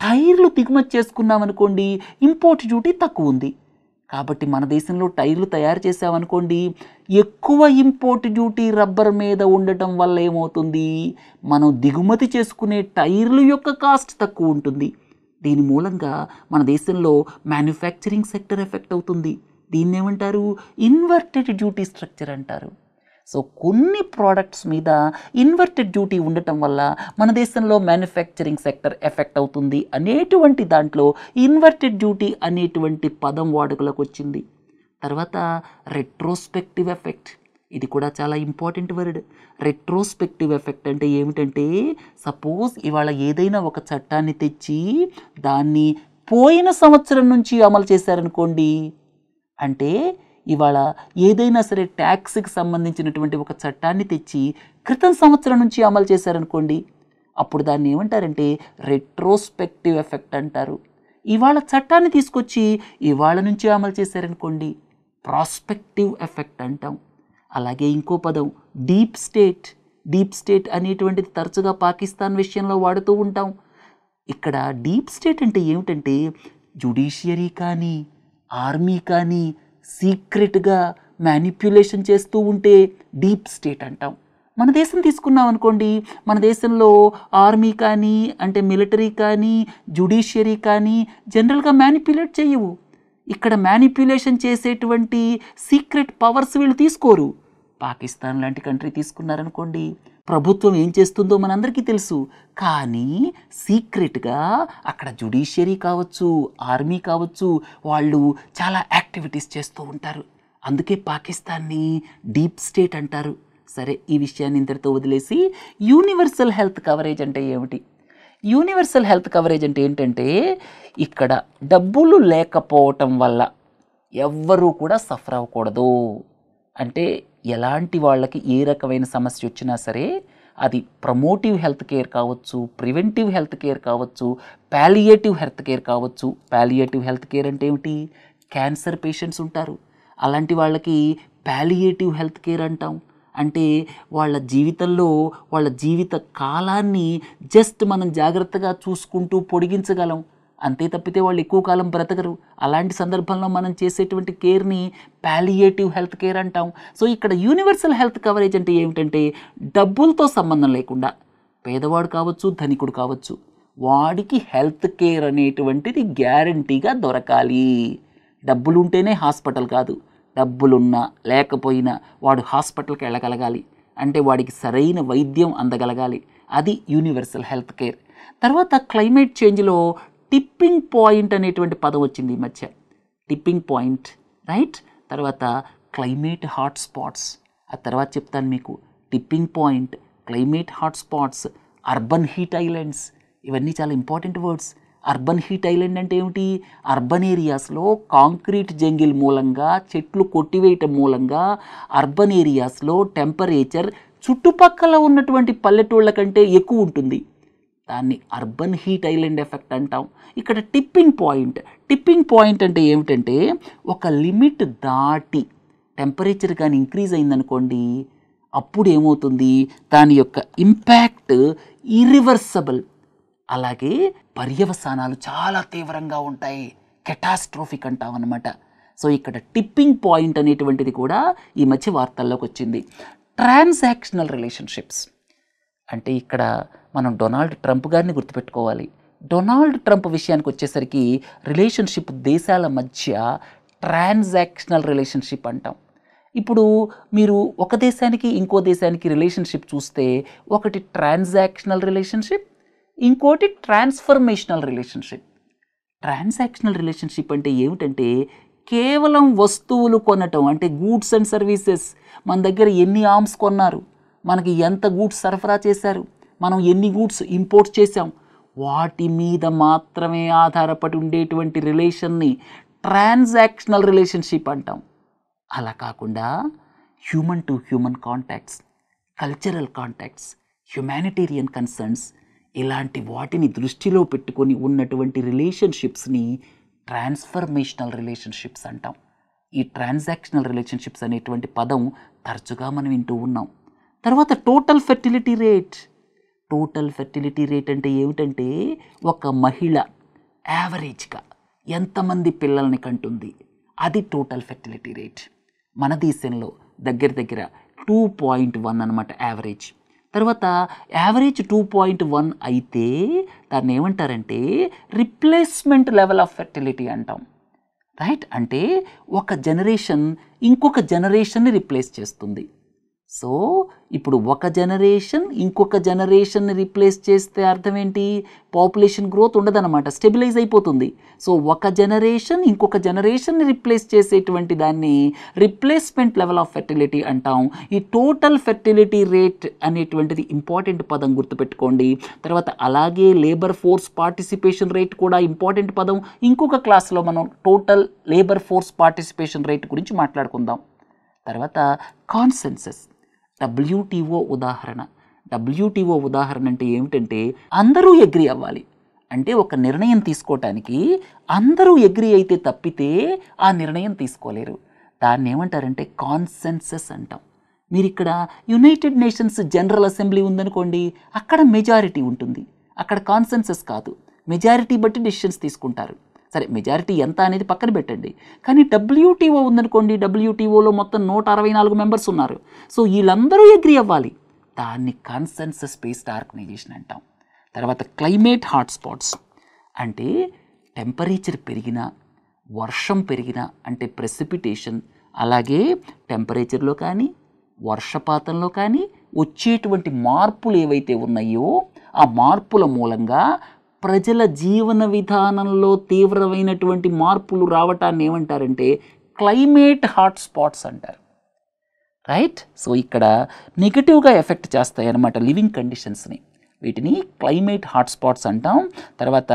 టైర్లు దిగుమతి చేసుకున్నామనుకోండి ఇంపోర్ట్ డ్యూటీ తక్కువ ఉంది. కాబట్టి మన దేశంలో టైర్లు తయారు చేసామనుకోండి ఎక్కువ ఇంపోర్ట్ డ్యూటీ రబ్బర్ మీద ఉండటం వల్ల ఏమవుతుంది, మనం దిగుమతి చేసుకునే టైర్లు యొక్క కాస్ట్ తక్కువ ఉంటుంది. దీని మూలంగా మన దేశంలో మ్యానుఫ్యాక్చరింగ్ సెక్టర్ ఎఫెక్ట్ అవుతుంది. దీన్ని ఏమంటారు, ఇన్వర్టెడ్ డ్యూటీ స్ట్రక్చర్ అంటారు. సో కొన్ని ప్రోడక్ట్స్ మీద ఇన్వర్టెడ్ డ్యూటీ ఉండటం వల్ల మన దేశంలో మ్యానుఫ్యాక్చరింగ్ సెక్టర్ ఎఫెక్ట్ అవుతుంది అనేటువంటి దాంట్లో ఇన్వర్టెడ్ డ్యూటీ అనేటువంటి పదం వాడుకలోకి వచ్చింది. తర్వాత రెట్రోస్పెక్టివ్ ఎఫెక్ట్, ఇది కూడా చాలా ఇంపార్టెంట్ వర్డ్. రెట్రోస్పెక్టివ్ ఎఫెక్ట్ అంటే ఏమిటంటే, సపోజ్ ఇవాళ ఏదైనా ఒక చట్టాన్ని తెచ్చి దాన్ని పోయిన సంవత్సరం నుంచి అమలు చేశారనుకోండి, అంటే ఇవాళ ఏదైనా సరే ట్యాక్స్కి సంబంధించినటువంటి ఒక చట్టాన్ని తెచ్చి క్రితం సంవత్సరం నుంచి అమలు చేశారనుకోండి, అప్పుడు దాన్ని ఏమంటారంటే రెట్రోస్పెక్టివ్ ఎఫెక్ట్ అంటారు. ఇవాళ చట్టాన్ని తీసుకొచ్చి ఇవాళ నుంచి అమలు చేశారనుకోండి ప్రాస్పెక్టివ్ ఎఫెక్ట్ అంటాం. అలాగే ఇంకో పదం డీప్ స్టేట్. డీప్ స్టేట్ అనేటువంటిది తరచుగా పాకిస్తాన్ విషయంలో వాడుతూ ఉంటాం. ఇక్కడ డీప్ స్టేట్ అంటే ఏమిటంటే, జ్యుడిషియరీ కానీ ఆర్మీ కానీ సీక్రెట్గా మ్యానిప్యులేషన్ చేస్తూ ఉంటే డీప్ స్టేట్ అంటాం. మన దేశం తీసుకున్నాం అనుకోండి, మన దేశంలో ఆర్మీ కానీ అంటే మిలిటరీ కానీ జ్యుడిషియరీ కానీ జనరల్గా మ్యానిప్యులేట్ చేయవు. ఇక్కడ మ్యానిప్యులేషన్ చేసేటువంటి సీక్రెట్ పవర్స్ వీళ్ళు తీసుకోరు. పాకిస్తాన్ లాంటి కంట్రీ తీసుకున్నారనుకోండి, ప్రభుత్వం ఏం చేస్తుందో మనందరికీ తెలుసు, కానీ సీక్రెట్గా అక్కడ జ్యుడిషియరీ కావచ్చు ఆర్మీ కావచ్చు వాళ్ళు చాలా యాక్టివిటీస్ చేస్తూ ఉంటారు. అందుకే పాకిస్తాన్ని డీప్ స్టేట్ అంటారు. సరే, ఈ విషయాన్ని ఇంతటితో వదిలేసి యూనివర్సల్ హెల్త్ కవరేజ్ అంటే ఏమిటి? యూనివర్సల్ హెల్త్ కవరేజ్ అంటే ఏంటంటే, ఇక్కడ డబ్బులు లేకపోవటం వల్ల ఎవ్వరూ కూడా సఫర్ అవ్వకూడదు. అంటే ఎలాంటి వాళ్ళకి ఏ రకమైన సమస్య వచ్చినా సరే, అది ప్రమోటివ్ హెల్త్ కేర్ కావచ్చు, ప్రివెంటివ్ హెల్త్ కేర్ కావచ్చు, పాలియేటివ్ హెల్త్ కేర్ కావచ్చు. పాలియేటివ్ హెల్త్ కేర్ అంటే ఏమిటి? క్యాన్సర్ పేషెంట్స్ ఉంటారు, అలాంటి వాళ్ళకి పాలియేటివ్ హెల్త్ కేర్ అంటాం. అంటే వాళ్ళ జీవితంలో వాళ్ళ జీవిత కాలాన్ని జస్ట్ మనం జాగ్రత్తగా చూసుకుంటూ పొడిగించగలం, అంతే తప్పితే వాళ్ళు ఎక్కువ కాలం బ్రతకరు. అలాంటి సందర్భంలో మనం చేసేటువంటి కేర్ని పాలియేటివ్ హెల్త్ కేర్ అంటాం. సో ఇక్కడ యూనివర్సల్ హెల్త్ కవరేజ్ అంటే ఏమిటంటే, డబ్బులతో సంబంధం లేకుండా పేదవాడు కావచ్చు ధనికుడు కావచ్చు, వాడికి హెల్త్ కేర్ అనేటువంటిది గ్యారంటీగా దొరకాలి. డబ్బులు ఉంటేనే హాస్పిటల్ కాదు, డబ్బులున్నా లేకపోయినా వాడు హాస్పిటల్కి వెళ్ళగలగాలి, అంటే వాడికి సరైన వైద్యం అందగలగాలి. అది యూనివర్సల్ హెల్త్ కేర్. తర్వాత క్లైమేట్ చేంజ్లో టిప్పింగ్ పాయింట్ అనేటువంటి పదం వచ్చింది ఈ మధ్య. Tipping point, right? తర్వాత క్లైమేట్ హాట్ స్పాట్స్, ఆ తర్వాత చెప్తాను మీకు. Tipping point, climate hot spots, urban heat islands, ఇవన్నీ చాలా important words. Urban heat island అంటే ఏమిటి? అర్బన్ ఏరియాస్లో కాంక్రీట్ జంగిల్ మూలంగా, చెట్లు కొట్టివేయటం మూలంగా అర్బన్ ఏరియాస్లో టెంపరేచర్ చుట్టుపక్కల ఉన్నటువంటి పల్లెటూళ్ళ కంటే ఎక్కువ ఉంటుంది. దాన్ని అర్బన్ హీట్ ఐలాండ్ ఎఫెక్ట్ అంటాం. ఇక్కడ టిప్పింగ్ పాయింట్ అంటే ఏమిటంటే, ఒక లిమిట్ దాటి టెంపరేచర్ కానీ ఇంక్రీజ్ అయిందనుకోండి, అప్పుడు ఏమవుతుంది, దాని యొక్క ఇంపాక్ట్ ఇర్రివర్సబుల్. అలాగే పర్యవసానాలు చాలా తీవ్రంగా ఉంటాయి, కెటాస్ట్రోఫిక్ అంటాం అన్నమాట. సో ఇక్కడ టిప్పింగ్ పాయింట్ అనేటువంటిది కూడా ఈ మధ్య వార్తల్లోకి వచ్చింది. ట్రాన్సాక్షనల్ రిలేషన్షిప్స్ అంటే ఇక్కడ మనం డొనాల్డ్ ట్రంప్ గారిని గుర్తుపెట్టుకోవాలి. డొనాల్డ్ ట్రంప్ విషయానికి వచ్చేసరికి రిలేషన్షిప్ దేశాల మధ్య ట్రాన్సాక్షనల్ రిలేషన్షిప్ అంటాం. ఇప్పుడు మీరు ఒక దేశానికి ఇంకో దేశానికి రిలేషన్షిప్ చూస్తే ఒకటి ట్రాన్సాక్షనల్ రిలేషన్షిప్, ఇంకోటి ట్రాన్స్ఫర్మేషనల్ రిలేషన్షిప్. ట్రాన్సాక్షనల్ రిలేషన్షిప్ అంటే ఏమిటంటే కేవలం వస్తువులు కొనటం, అంటే గూడ్స్ అండ్ సర్వీసెస్. మన దగ్గర ఎన్ని ఆర్మ్స్ కొన్నారు, మనకి ఎంత గూడ్స్ సరఫరా చేశారు, మనం ఎన్ని గూడ్స్ ఇంపోర్ట్ చేసాం, వాటి మీద మాత్రమే ఆధారపడి ఉండేటువంటి రిలేషన్ని ట్రాన్సాక్షనల్ రిలేషన్షిప్ అంటాం. అలా కాకుండా human to human contacts, cultural contacts, humanitarian concerns, ఇలాంటి వాటిని దృష్టిలో పెట్టుకొని ఉన్నటువంటి రిలేషన్షిప్స్ని ట్రాన్స్ఫర్మేషనల్ రిలేషన్షిప్స్ అంటాం. ఈ ట్రాన్సాక్షనల్ రిలేషన్షిప్స్ అనేటువంటి పదం తరచుగా మనం వింటూ ఉన్నాం. తర్వాత total fertility rate. Total fertility rate అంటే ఏమిటంటే ఒక మహిళ యావరేజ్గా ఎంతమంది పిల్లల్ని కంటుంది, అది టోటల్ ఫెర్టిలిటీ రేట్. మన దేశంలో దగ్గర 2.1 అనమాట యావరేజ్. తర్వాత యావరేజ్ 2.1 అయితే దాన్ని ఏమంటారంటే రిప్లేస్మెంట్ లెవెల్ ఆఫ్ ఫెర్టిలిటీ అంటాం. రైట్, అంటే ఒక జనరేషన్ ఇంకొక జనరేషన్ని రిప్లేస్ చేస్తుంది. సో ఇప్పుడు ఒక జనరేషన్ ఇంకొక జనరేషన్ని రిప్లేస్ చేస్తే అర్థం ఏంటి, పాపులేషన్ గ్రోత్ ఉండదన్నమాట, స్టెబిలైజ్ అయిపోతుంది. సో ఒక జనరేషన్ ఇంకొక జనరేషన్ని రిప్లేస్ చేసేటువంటి దాన్ని రిప్లేస్మెంట్ లెవెల్ ఆఫ్ ఫెర్టిలిటీ అంటాం. ఈ టోటల్ ఫెర్టిలిటీ రేట్ అనేటువంటిది ఇంపార్టెంట్ పదం, గుర్తుపెట్టుకోండి. తర్వాత అలాగే లేబర్ ఫోర్స్ పార్టిసిపేషన్ రేట్ కూడా ఇంపార్టెంట్ పదం. ఇంకొక క్లాస్లో మనం total labour force participation rate గురించి మాట్లాడుకుందాం. తర్వాత కాన్సెన్సస్, WTO ఉదాహరణ. WTO ఉదాహరణ అంటే ఏమిటంటే అందరూ అగ్రీ అవ్వాలి. అంటే ఒక నిర్ణయం తీసుకోవటానికి అందరూ అగ్రీ అయితే తప్పితే ఆ నిర్ణయం తీసుకోలేరు. దాన్ని ఏమంటారంటే కాన్సెన్సస్ అంటాం. మీరు ఇక్కడ యునైటెడ్ నేషన్స్ జనరల్ అసెంబ్లీ ఉందనుకోండి, అక్కడ మెజారిటీ ఉంటుంది, అక్కడ కాన్సెన్సస్ కాదు, మెజారిటీ బట్టి డెసిషన్స్ తీసుకుంటారు. సరే, మెజారిటీ ఎంత అనేది పక్కన పెట్టండి, కానీ WTO ఉందనుకోండి, WTOలో మొత్తం 164 మెంబర్స్ ఉన్నారు. సో వీళ్ళందరూ అగ్రీ అవ్వాలి, దాన్ని కాన్సెన్సస్ బేస్డ్ ఆర్గనైజేషన్ అంటాం. తర్వాత క్లైమేట్ హాట్స్పాట్స్ అంటే టెంపరేచర్ పెరిగినా, వర్షం పెరిగినా అంటే ప్రెసిపిటేషన్, అలాగే టెంపరేచర్లో కానీ వర్షపాతంలో కానీ వచ్చేటువంటి మార్పులు ఏవైతే ఉన్నాయో ఆ మార్పుల మూలంగా ప్రజల జీవన విధానంలో తీవ్రమైనటువంటి మార్పులు రావటాన్ని ఏమంటారంటే క్లైమేట్ హాట్స్పాట్స్ అంటారు. రైట్, సో ఇక్కడ నెగిటివ్గా ఎఫెక్ట్ చేస్తాయి అన్నమాట లివింగ్ కండిషన్స్ని, వీటిని క్లైమేట్ హాట్స్పాట్స్ అంటాం. తర్వాత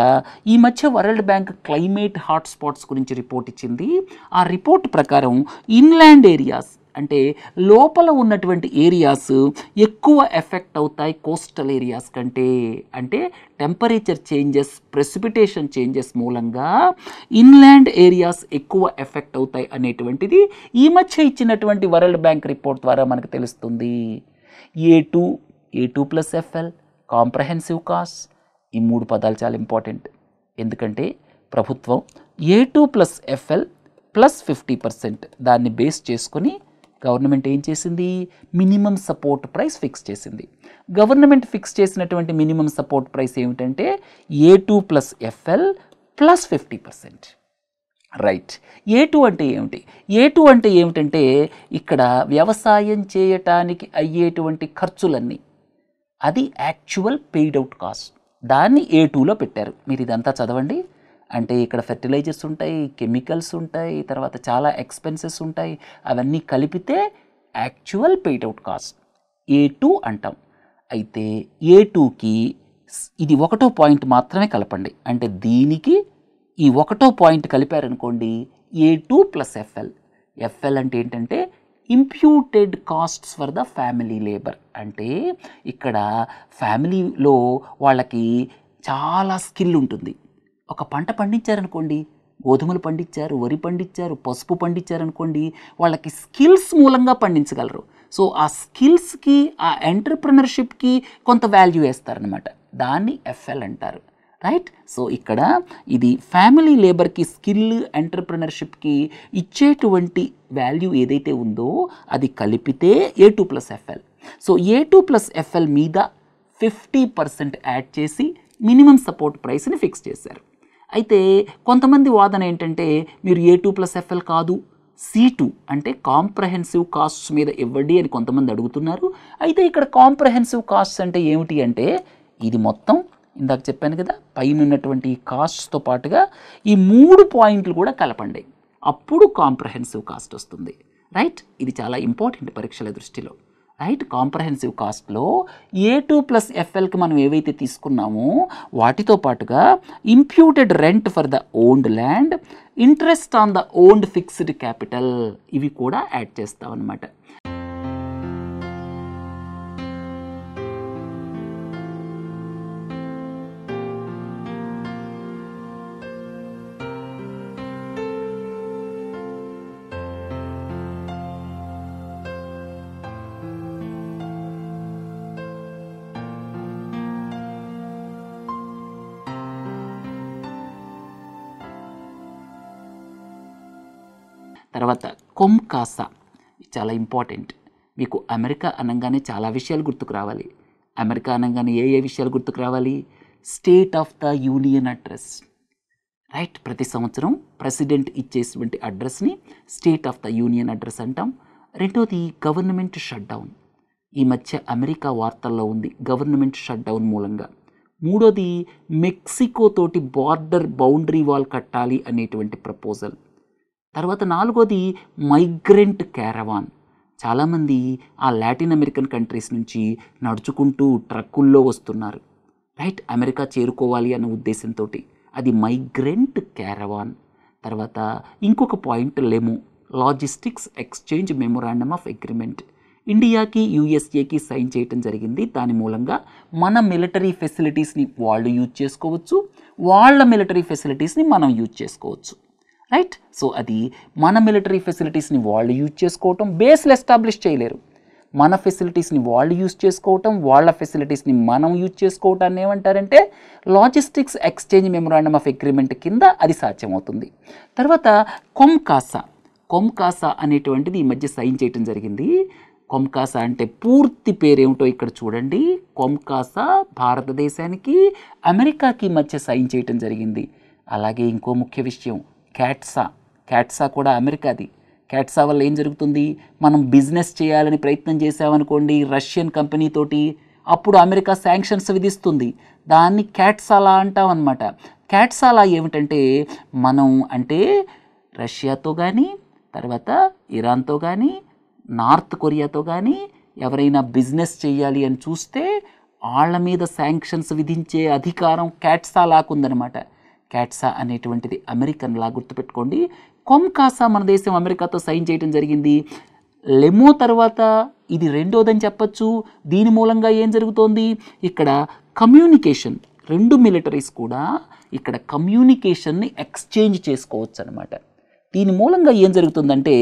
ఈ మధ్య వరల్డ్ బ్యాంక్ క్లైమేట్ హాట్స్పాట్స్ గురించి రిపోర్ట్ ఇచ్చింది. ఆ రిపోర్ట్ ప్రకారం ఇన్లాండ్ ఏరియాస్ అంటే లోపల ఉన్నటువంటి ఏరియాస్ ఎక్కువ ఎఫెక్ట్ అవుతాయి కోస్టల్ ఏరియాస్ కంటే. అంటే టెంపరేచర్ చేంజెస్, ప్రెసిపిటేషన్ చేంజెస్ మూలంగా ఇన్లాండ్ ఏరియాస్ ఎక్కువ ఎఫెక్ట్ అవుతాయి అనేటువంటిది ఈ మధ్య ఇచ్చినటువంటి వరల్డ్ బ్యాంక్ రిపోర్ట్ ద్వారా మనకు తెలుస్తుంది. A2+FL, కాంప్రహెన్సివ్ కాస్ట్, ఈ 3 పదాలు చాలా ఇంపార్టెంట్. ఎందుకంటే ప్రభుత్వం A2+FL ప్లస్ 50% దాన్ని బేస్ చేసుకొని గవర్నమెంట్ ఏం చేసింది, మినిమం సపోర్ట్ ప్రైస్ ఫిక్స్ చేసింది. గవర్నమెంట్ ఫిక్స్ చేసినటువంటి మినిమం సపోర్ట్ ప్రైస్ ఏమిటంటే A2+FL ప్లస్ 50%. రైట్, A2 అంటే ఏమిటి? A2 అంటే ఏమిటంటే ఇక్కడ వ్యవసాయం చేయటానికి అయ్యేటువంటి ఖర్చులన్నీ, అది యాక్చువల్ పెయిడ్ అవుట్ కాస్ట్, దాన్ని A2లో పెట్టారు. మీరు ఇదంతా చదవండి. అంటే ఇక్కడ ఫెర్టిలైజర్స్ ఉంటాయి, కెమికల్స్ ఉంటాయి, తర్వాత చాలా ఎక్స్పెన్సెస్ ఉంటాయి, అవన్నీ కలిపితే actual paid out cost A2 అంటాం. అయితే A2కి ఇది 1వ పాయింట్ మాత్రమే కలపండి. అంటే దీనికి ఈ 1వ పాయింట్ కలిపారనుకోండి A2+FL. FL అంటే ఏంటంటే imputed costs for the family labour. అంటే ఇక్కడ ఫ్యామిలీలో వాళ్ళకి చాలా స్కిల్ ఉంటుంది. ఒక పంట పండించారనుకోండి, గోధుమలు పండించారు, వరి పండించారు, పసుపు పండించారనుకోండి, వాళ్ళకి స్కిల్స్ మూలంగా పండించగలరు. సో ఆ స్కిల్స్కి, ఆ ఎంటర్ప్రెనర్షిప్కి కొంత వాల్యూ వేస్తారనమాట, దాన్ని FL అంటారు. రైట్, సో ఇక్కడ ఇది ఫ్యామిలీ లేబర్కి, స్కిల్, ఎంటర్ప్రెనర్షిప్కి ఇచ్చేటువంటి వాల్యూ ఏదైతే ఉందో అది కలిపితే A2+FL. సో A2+FL మీద 50% యాడ్ చేసి మినిమం సపోర్ట్ ప్రైస్ని ఫిక్స్ చేశారు. అయితే కొంతమంది వాదన ఏంటంటే మీరు A2+FL కాదు, C2 అంటే కాంప్రహెన్సివ్ కాస్ట్స్ మీద ఇవ్వండి అని కొంతమంది అడుగుతున్నారు. అయితే ఇక్కడ కాంప్రహెన్సివ్ కాస్ట్స్ అంటే ఏమిటి అంటే ఇది మొత్తం ఇందాక చెప్పాను కదా, పైన ఉన్నటువంటి కాస్ట్స్తో పాటుగా ఈ 3 పాయింట్లు కూడా కలపండి, అప్పుడు కాంప్రహెన్సివ్ కాస్ట్ వస్తుంది. రైట్, ఇది చాలా ఇంపార్టెంట్ పరీక్షల దృష్టిలో. రైట్, కాంప్రహెన్సివ్ కాస్ట్లో A2+FLకి మనం ఏవైతే తీసుకున్నామో వాటితో పాటుగా imputed rent for the owned land, interest on the owned fixed capital, ఇవి కూడా యాడ్ చేస్తాం అన్నమాట. తర్వాత కొమ్కాసా చాలా ఇంపార్టెంట్. మీకు అమెరికా అనగానే చాలా విషయాలు గుర్తుకు రావాలి. అమెరికా అనగానే ఏ విషయాలు గుర్తుకు రావాలి? State of the union address. Right, ప్రతి సంవత్సరం ప్రెసిడెంట్ ఇచ్చేటువంటి అడ్రస్ని state of the union address అంటాం. రెండోది గవర్నమెంట్ షట్ డౌన్. ఈ మధ్య అమెరికా వార్తల్లో ఉంది గవర్నమెంట్ షట్ డౌన్ మూలంగా. మూడోది మెక్సికో తోటి బౌండరీ వాల్ కట్టాలి అనేటువంటి ప్రపోజల్. తర్వాత నాలుగోది మైగ్రెంట్ క్యారవాన్. చాలామంది ఆ లాటిన్ అమెరికన్ కంట్రీస్ నుంచి నడుచుకుంటూ ట్రక్కుల్లో వస్తున్నారు. రైట్, అమెరికా చేరుకోవాలి అన్న ఉద్దేశంతో అది మైగ్రెంట్ క్యారవాన్. తర్వాత ఇంకొక point LEMOA, logistics exchange memorandum of agreement. ఇండియాకి యూఎస్ఏకి సైన్ చేయటం జరిగింది. దాని మూలంగా మన మిలిటరీ ఫెసిలిటీస్ని వాళ్ళు యూజ్ చేసుకోవచ్చు, వాళ్ళ మిలిటరీ ఫెసిలిటీస్ని మనం యూజ్ చేసుకోవచ్చు. రైట్, సో అది మన మిలిటరీ ఫెసిలిటీస్ని వాళ్ళు యూజ్ చేసుకోవటం, బేస్లు ఎస్టాబ్లిష్ చేయలేరు. మన ఫెసిలిటీస్ని వాళ్ళు యూజ్ చేసుకోవటం, వాళ్ళ ఫెసిలిటీస్ని మనం యూజ్ చేసుకోవటాన్ని ఏమంటారంటే logistics exchange memorandum of agreement కింద అది సాధ్యమవుతుంది. తర్వాత కొమ్కాసా అనేటువంటిది ఈ మధ్య సైన్ చేయటం జరిగింది. కొమ్కాసా అంటే పూర్తి పేరేమిటో ఇక్కడ చూడండి. కొమ్కాసా భారతదేశానికి అమెరికాకి మధ్య సైన్ చేయటం జరిగింది. అలాగే ఇంకో ముఖ్య విషయం క్యాట్సా కూడా అమెరికాది. క్యాట్సా వల్ల ఏం జరుగుతుంది? మనం బిజినెస్ చేయాలని ప్రయత్నం చేసామనుకోండి రష్యన్ కంపెనీతోటి, అప్పుడు అమెరికా శాంక్షన్స్ విధిస్తుంది. దాన్ని క్యాట్సాలా అంటాం అన్నమాట. క్యాట్సాలా ఏమిటంటే మనం అంటే రష్యాతో కానీ, తర్వాత ఇరాన్తో కానీ, నార్త్ కొరియాతో కానీ ఎవరైనా బిజినెస్ చేయాలి అని చూస్తే వాళ్ళ మీద శాంక్షన్స్ విధించే అధికారం క్యాట్సాలాకుందనమాట. క్యాట్సా అనేటువంటిది అమెరికన్ లా, గుర్తుపెట్టుకోండి. కొమ్కాసా మన దేశం అమెరికాతో సైన్ చేయడం జరిగింది. లెమో తర్వాత ఇది రెండోదని చెప్పచ్చు. దీని మూలంగా ఏం జరుగుతోంది? ఇక్కడ కమ్యూనికేషన్, రెండు మిలిటరీస్ కూడా ఇక్కడ కమ్యూనికేషన్ని ఎక్స్చేంజ్ చేసుకోవచ్చు అనమాట. దీని మూలంగా ఏం జరుగుతుందంటే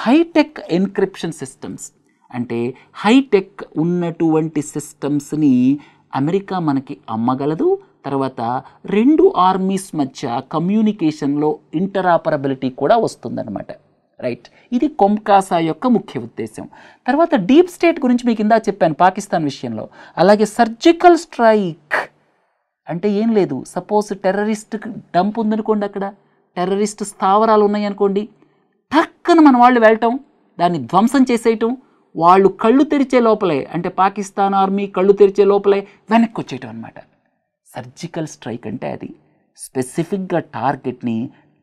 హైటెక్ ఎన్క్రిప్షన్ సిస్టమ్స్, అంటే హైటెక్ ఉన్నటువంటి సిస్టమ్స్ని అమెరికా మనకి అమ్మగలదు. తర్వాత రెండు ఆర్మీస్ మధ్య కమ్యూనికేషన్లో ఇంటరాపరబిలిటీ కూడా వస్తుందన్నమాట. రైట్, ఇది కొమ్కాసా యొక్క ముఖ్య ఉద్దేశం. తర్వాత డీప్ స్టేట్ గురించి మీకు ఇందా చెప్పాను పాకిస్తాన్ విషయంలో. అలాగే సర్జికల్ స్ట్రైక్ అంటే ఏం లేదు, సపోజ్ టెర్రరిస్ట్ డంప్ ఉందనుకోండి, అక్కడ టెర్రరిస్ట్ స్థావరాలు ఉన్నాయనుకోండి, టక్కన మన వాళ్ళు వెళ్ళటం, దాన్ని ధ్వంసం చేసేయటం, వాళ్ళు కళ్ళు తెరిచే లోపలే, అంటే పాకిస్తాన్ ఆర్మీ కళ్ళు తెరిచే లోపలే వెనక్కి వచ్చేయటం అనమాట. సర్జికల్ స్ట్రైక్ అంటే అది స్పెసిఫిక్గా టార్గెట్ని